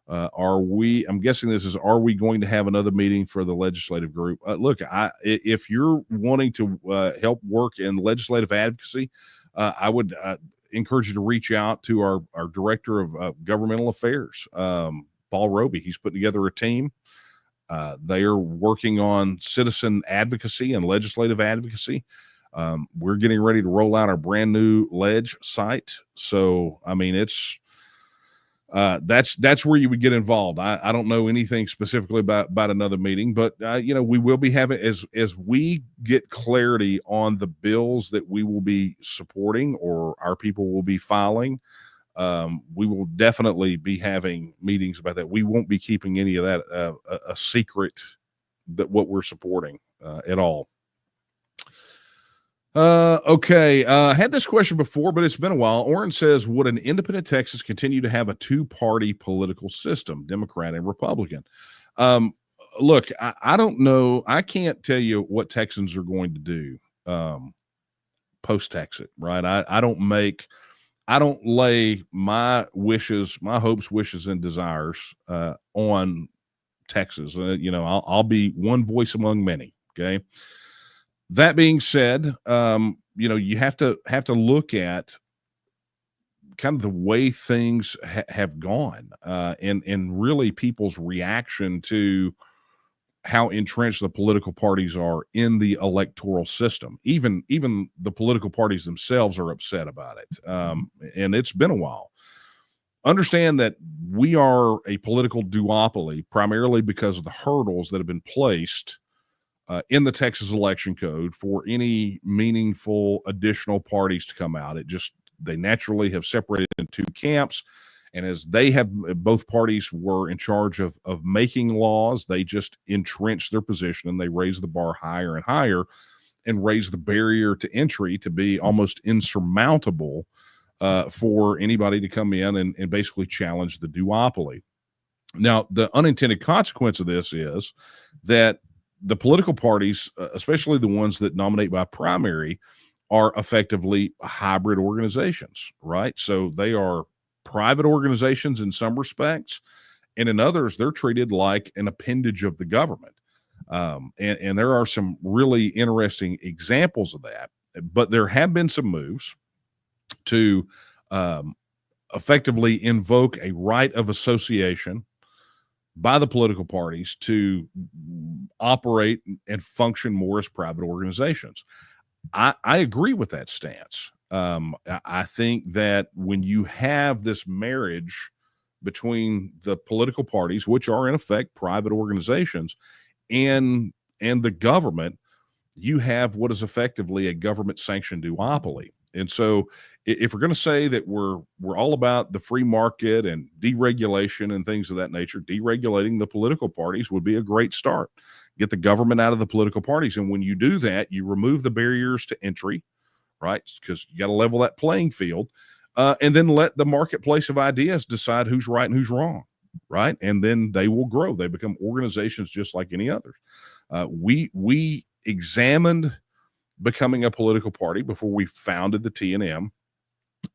I'm guessing this is, are we going to have another meeting for the legislative group? Look, if you're wanting to help work in legislative advocacy, I would encourage you to reach out to our director of governmental affairs, Paul Roby. He's putting together a team. They are working on citizen advocacy and legislative advocacy. We're getting ready to roll out our brand new ledge site. So, I mean, it's, that's where you would get involved. I don't know anything specifically about another meeting, but we will be having, as we get clarity on the bills that we will be supporting or our people will be filing. We will definitely be having meetings about that. We won't be keeping any of that a secret, that what we're supporting at all. Okay. Had this question before, but it's been a while. Oren says, would an independent Texas continue to have a two-party political system, Democrat and Republican? Look, I don't know. I can't tell you what Texans are going to do post-Texit, right? I don't lay my wishes, my hopes, wishes, and desires on Texas. I'll be one voice among many. Okay. That being said, you have to look at kind of the way things have gone, and really people's reaction to how entrenched the political parties are in the electoral system. Even the political parties themselves are upset about it, and it's been a while. Understand that we are a political duopoly primarily because of the hurdles that have been placed in the Texas election code for any meaningful additional parties to come out. They naturally have separated into two camps. And as both parties were in charge of making laws, they just entrenched their position and they raised the bar higher and higher and raised the barrier to entry to be almost insurmountable for anybody to come in and basically challenge the duopoly. Now, the unintended consequence of this is that the political parties, especially the ones that nominate by primary, are effectively hybrid organizations, right? So they are private organizations in some respects, and in others, they're treated like an appendage of the government. And there are some really interesting examples of that. But there have been some moves to effectively invoke a right of association by the political parties to operate and function more as private organizations. I agree with that stance. I think that when you have this marriage between the political parties, which are in effect private organizations, and the government, you have what is effectively a government sanctioned duopoly. And so if we're going to say that we're all about the free market and deregulation and things of that nature, deregulating the political parties would be a great start. Get the government out of the political parties. And when you do that, you remove the barriers to entry, right? Because you got to level that playing field, and then let the marketplace of ideas decide who's right and who's wrong, right? And then they will grow. They become organizations just like any others. We examined becoming a political party before we founded the TNM,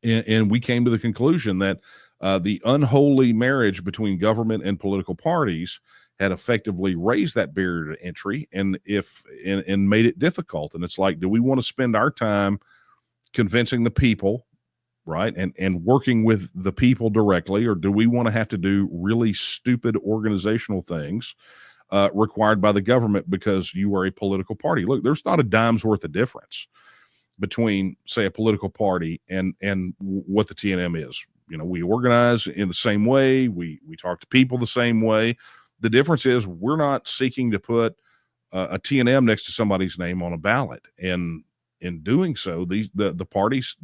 and we came to the conclusion that the unholy marriage between government and political parties had effectively raised that barrier to entry and made it difficult. And it's like, do we want to spend our time convincing the people, right, and working with the people directly, or do we want to have to do really stupid organizational things required by the government because you are a political party? Look, there's not a dime's worth of difference between, say, a political party and what the TNM is. You know, we organize in the same way. We talk to people the same way. The difference is we're not seeking to put a TNM next to somebody's name on a ballot. And in doing so, the parties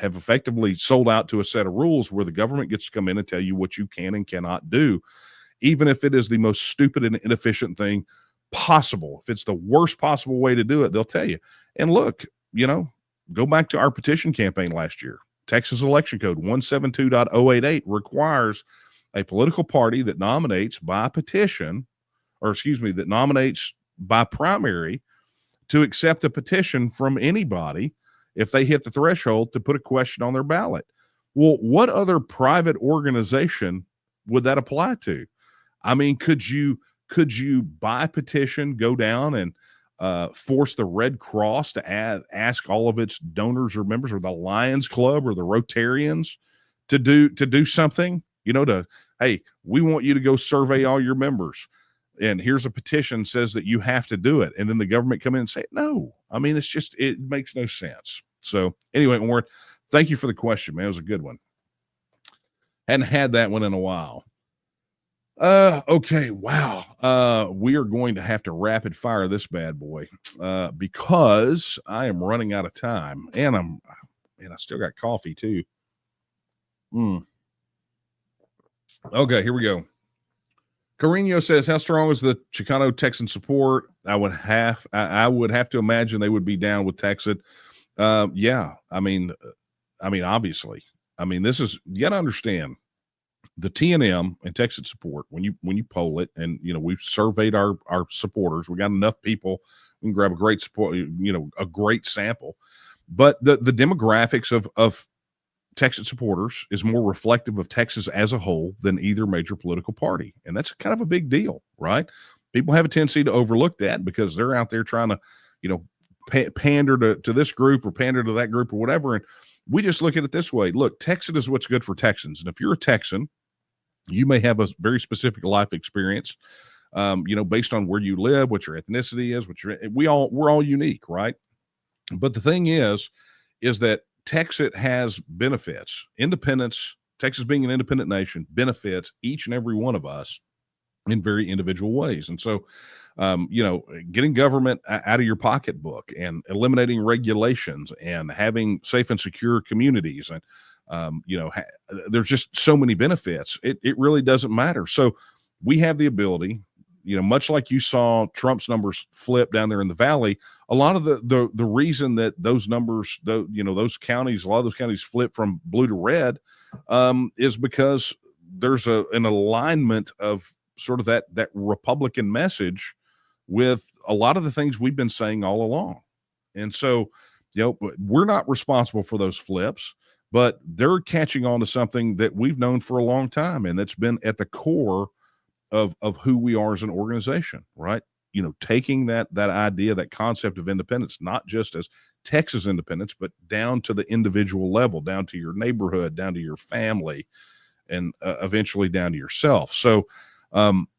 have effectively sold out to a set of rules where the government gets to come in and tell you what you can and cannot do, even if it is the most stupid and inefficient thing possible. If it's the worst possible way to do it, they'll tell you. And look, you know, go back to our petition campaign last year. Texas election code 172.088 requires a political party that nominates by petition, that nominates by primary, to accept a petition from anybody if they hit the threshold to put a question on their ballot. Well, what other private organization would that apply to? I mean, could you by petition go down and force the Red Cross to ask all of its donors or members, or the Lions Club or the Rotarians to do something? You know, hey, we want you to go survey all your members, and here's a petition says that you have to do it, and then the government come in and say no. I mean, it makes no sense. So anyway, Warren, thank you for the question, man. It was a good one. Hadn't had that one in a while. Okay, wow. We are going to have to rapid fire this bad boy because I am running out of time, and I still got coffee too. Okay, here we go. Carino says, how strong is the Chicano Texan support? I would have to imagine they would be down with TEXIT. Yeah, I mean, obviously, this is, you got to understand the TNM and TEXIT support. When you poll it, and we've surveyed our supporters, we got enough people, we can grab a great support, a great sample. But the demographics of TEXIT supporters is more reflective of Texas as a whole than either major political party. And that's kind of a big deal, right? People have a tendency to overlook that because they're out there trying to, pander to this group or pander to that group or whatever. And we just look at it this way. Look, TEXIT is what's good for Texans. And if you're a Texan, you may have a very specific life experience, based on where you live, what your ethnicity is, we're all unique, right? But the thing is that TEXIT has benefits. Independence, Texas being an independent nation, benefits each and every one of us in very individual ways. And so, getting government out of your pocketbook and eliminating regulations and having safe and secure communities, and there's just so many benefits. It really doesn't matter. So we have the ability, much like you saw Trump's numbers flip down there in the valley. A lot of the reason that those numbers, a lot of those counties flip from blue to red, is because there's an alignment of sort of that Republican message with a lot of the things we've been saying all along. And so, we're not responsible for those flips, but they're catching on to something that we've known for a long time, and that's been at the core of who we are as an organization, right? Taking that idea, that concept of independence, not just as Texas independence, but down to the individual level, down to your neighborhood, down to your family, and eventually down to yourself. So,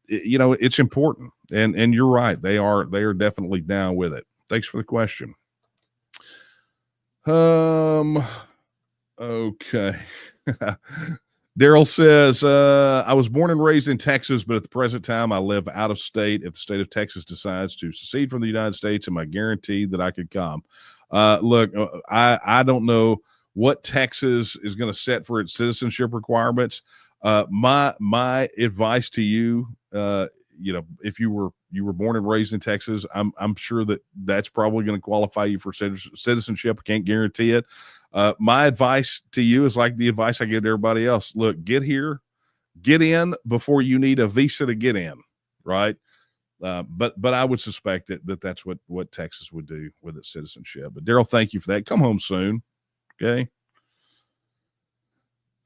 it's important, and you're right. They are definitely down with it. Thanks for the question. Okay. Daryl says, I was born and raised in Texas, but at the present time, I live out of state. If the state of Texas decides to secede from the United States, am I guaranteed that I could come? Look, I don't know what Texas is going to set for its citizenship requirements. My advice to you, if you were born and raised in Texas, I'm sure that's probably going to qualify you for citizenship. I can't guarantee it. My advice to you is like the advice I give to everybody else. Look, get here, get in before you need a visa to get in, right? But I would suspect that's what Texas would do with its citizenship. But Daryl, thank you for that. Come home soon. Okay.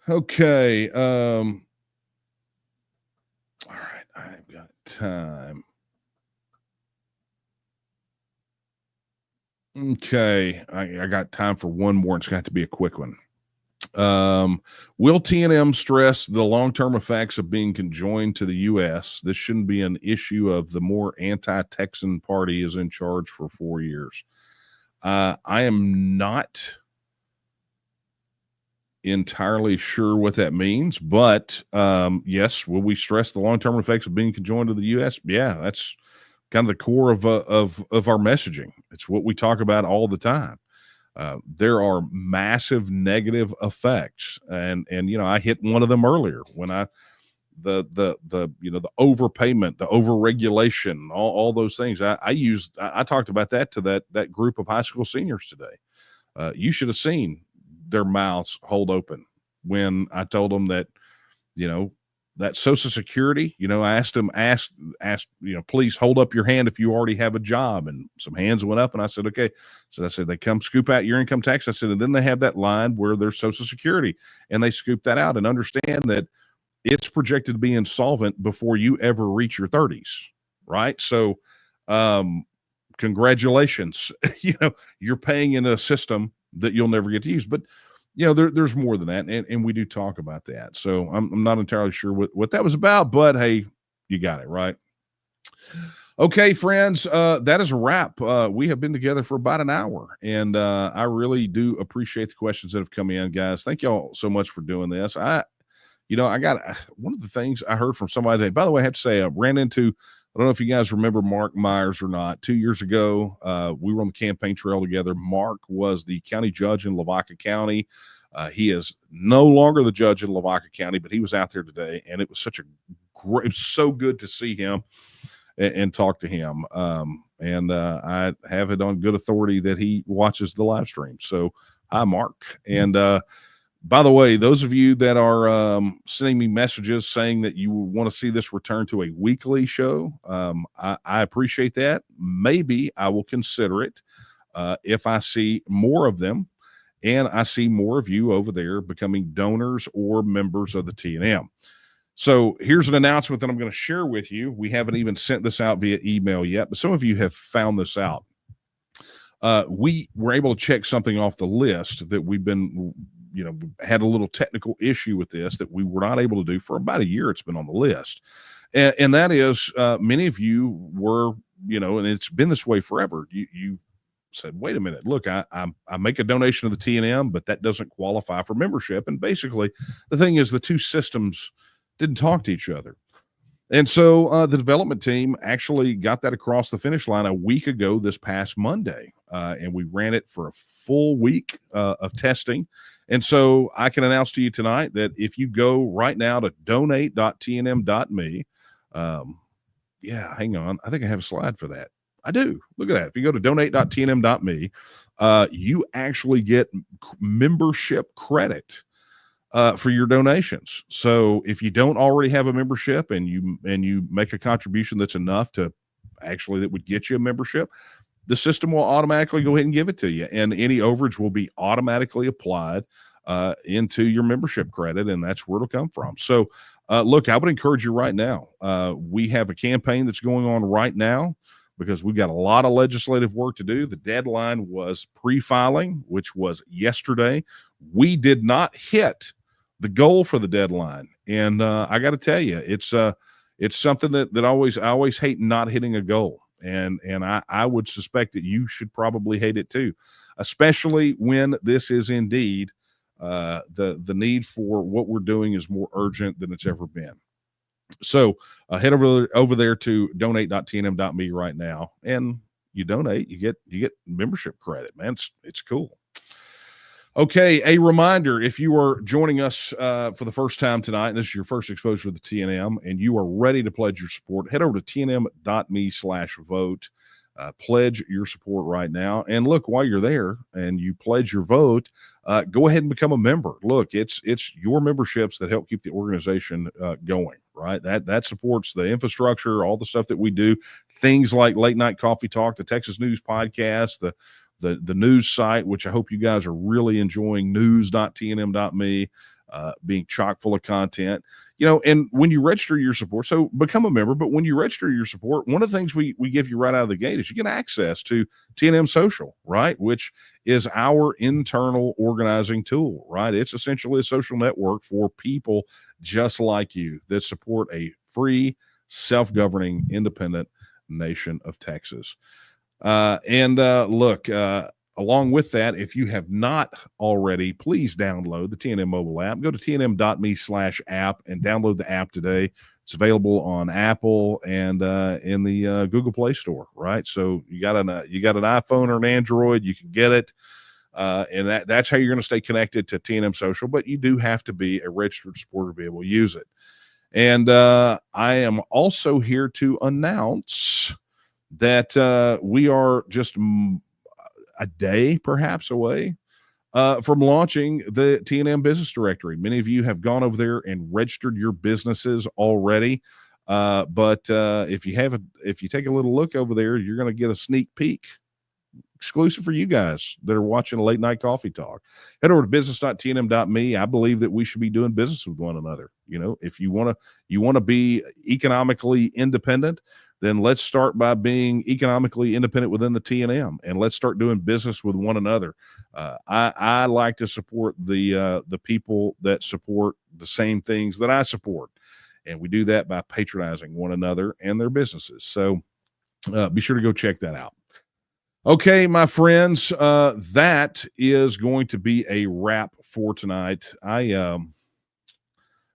Okay. All right. I've got time. Okay. I got time for one more. It's got to be a quick one. Will TNM stress the long-term effects of being conjoined to the U.S.? This shouldn't be an issue of the more anti-Texan party is in charge for 4 years. I am not entirely sure what that means, but yes, will we stress the long-term effects of being conjoined to the U.S.? Yeah, that's kind of the core of our messaging. It's what we talk about all the time. There are massive negative effects, and I hit one of them earlier when the overpayment, the overregulation, all those things. I talked about that to that group of high school seniors today. You should have seen their mouths hold open when I told them that that Social Security, I asked, please hold up your hand if you already have a job. And some hands went up, and I said, okay. So I said, they come scoop out your income tax. I said, and then they have that line where there's Social Security, and they scoop that out and understand that it's projected to be insolvent before you ever reach your 30s. Right. So, congratulations. You're paying in a system that you'll never get to use, but there's more than that, and we do talk about that. So I'm not entirely sure what that was about, but hey, you got it right. Okay, friends, that is a wrap. We have been together for about an hour, and I really do appreciate the questions that have come in, guys. Thank y'all so much for doing this. I got one of the things I heard from somebody today. By the way, I have to say, I ran into, I don't know if you guys remember Mark Myers or not. 2 years ago, we were on the campaign trail together. Mark was the county judge in Lavaca County. He is no longer the judge in Lavaca County, but he was out there today, and it was it was so good to see him and talk to him. I have it on good authority that he watches the live stream. So hi, Mark. And, by the way, those of you that are sending me messages saying that you want to see this return to a weekly show, I appreciate that. Maybe I will consider it if I see more of them and I see more of you over there becoming donors or members of the TNM. So here's an announcement that I'm going to share with you. We haven't even sent this out via email yet, but some of you have found this out. We were able to check something off the list that we've been had a little technical issue with this that we were not able to do for about a year. It's been on the list. And that is, many of you were, and it's been this way forever. You said, wait a minute, look, I make a donation to the TNM, but that doesn't qualify for membership. And basically the thing is the two systems didn't talk to each other. And so the development team actually got that across the finish line a week ago this past Monday. And we ran it for a full week of testing. And so I can announce to you tonight that if you go right now to donate.tnm.me, hang on. I think I have a slide for that. I do. Look at that. If you go to donate.tnm.me, you actually get membership credit for your donations. So if you don't already have a membership and you make a contribution that's enough to actually that would get you a membership, the system will automatically go ahead and give it to you, and any overage will be automatically applied into your membership credit, and that's where it'll come from. So look, I would encourage you right now. We have a campaign that's going on right now because we've got a lot of legislative work to do. The deadline was pre-filing, which was yesterday. We did not hit the goal for the deadline. And I got to tell you, it's something that I always hate not hitting a goal. And I would suspect that you should probably hate it too, especially when this is indeed the need for what we're doing is more urgent than it's ever been. So head over there to donate.tnm.me right now, and you donate, you get membership credit, man. It's cool. Okay, a reminder, if you are joining us for the first time tonight, and this is your first exposure to the TNM, and you are ready to pledge your support, head over to tnm.me/vote. Pledge your support right now. And look, while you're there and you pledge your vote, go ahead and become a member. Look, it's your memberships that help keep the organization going, right? That supports the infrastructure, all the stuff that we do, things like Late Night Coffee Talk, the Texas News Podcast, the news site, which I hope you guys are really enjoying, news.tnm.me, being chock full of content. And when you register your support, so become a member, but when you register your support, one of the things we give you right out of the gate is you get access to TNM Social, right? Which is our internal organizing tool, right? It's essentially a social network for people just like you that support a free, self-governing, independent nation of Texas. Look, along with that, if you have not already, please download the TNM mobile app. Go to tnm.me/app and download the app today. It's available on Apple and in the Google Play Store, right? So you got an iPhone or an Android, you can get it. And that's how you're going to stay connected to TNM Social, but you do have to be a registered supporter to be able to use it. And I am also here to announce that we are just a day perhaps away from launching the TNM Business Directory. Many of you have gone over there and registered your businesses already. But if you take a little look over there, you're going to get a sneak peek exclusive for you guys that are watching a Late Night Coffee Talk. Head over to business.tnm.me. I believe that we should be doing business with one another. If you want to be economically independent, then let's start by being economically independent within the TNM, and let's start doing business with one another. I like to support the people that support the same things that I support, and we do that by patronizing one another and their businesses. So be sure to go check that out. Okay, my friends, that is going to be a wrap for tonight. I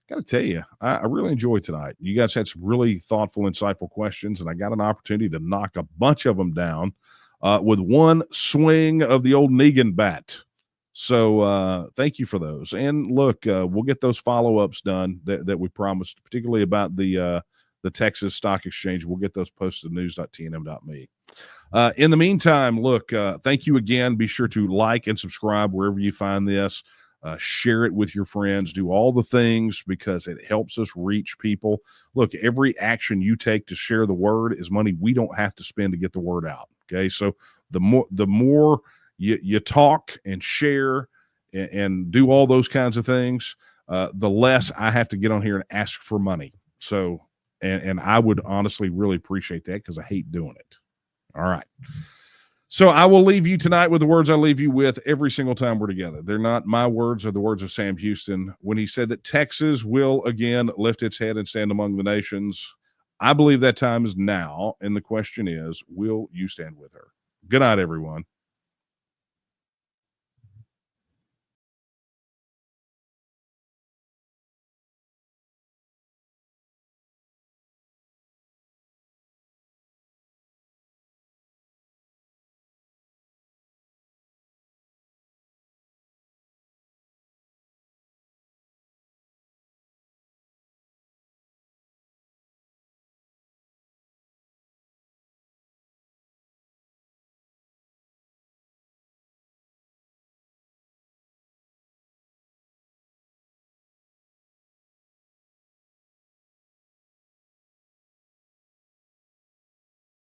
got to tell you, I really enjoyed tonight. You guys had some really thoughtful, insightful questions, and I got an opportunity to knock a bunch of them down with one swing of the old Negan bat. So thank you for those. And look, we'll get those follow-ups done that we promised, particularly about the Texas Stock Exchange. We'll get those posted to news.tnm.me. In the meantime, look, thank you again. Be sure to like and subscribe wherever you find this. Share it with your friends. Do all the things because it helps us reach people. Look, every action you take to share the word is money we don't have to spend to get the word out. Okay, so the more you talk and share and do all those kinds of things, the less I have to get on here and ask for money. So, and I would honestly really appreciate that because I hate doing it. All right. So I will leave you tonight with the words I leave you with every single time we're together. They're not my words, they're the words of Sam Houston when he said that Texas will again lift its head and stand among the nations. I believe that time is now, and the question is, will you stand with her? Good night, everyone.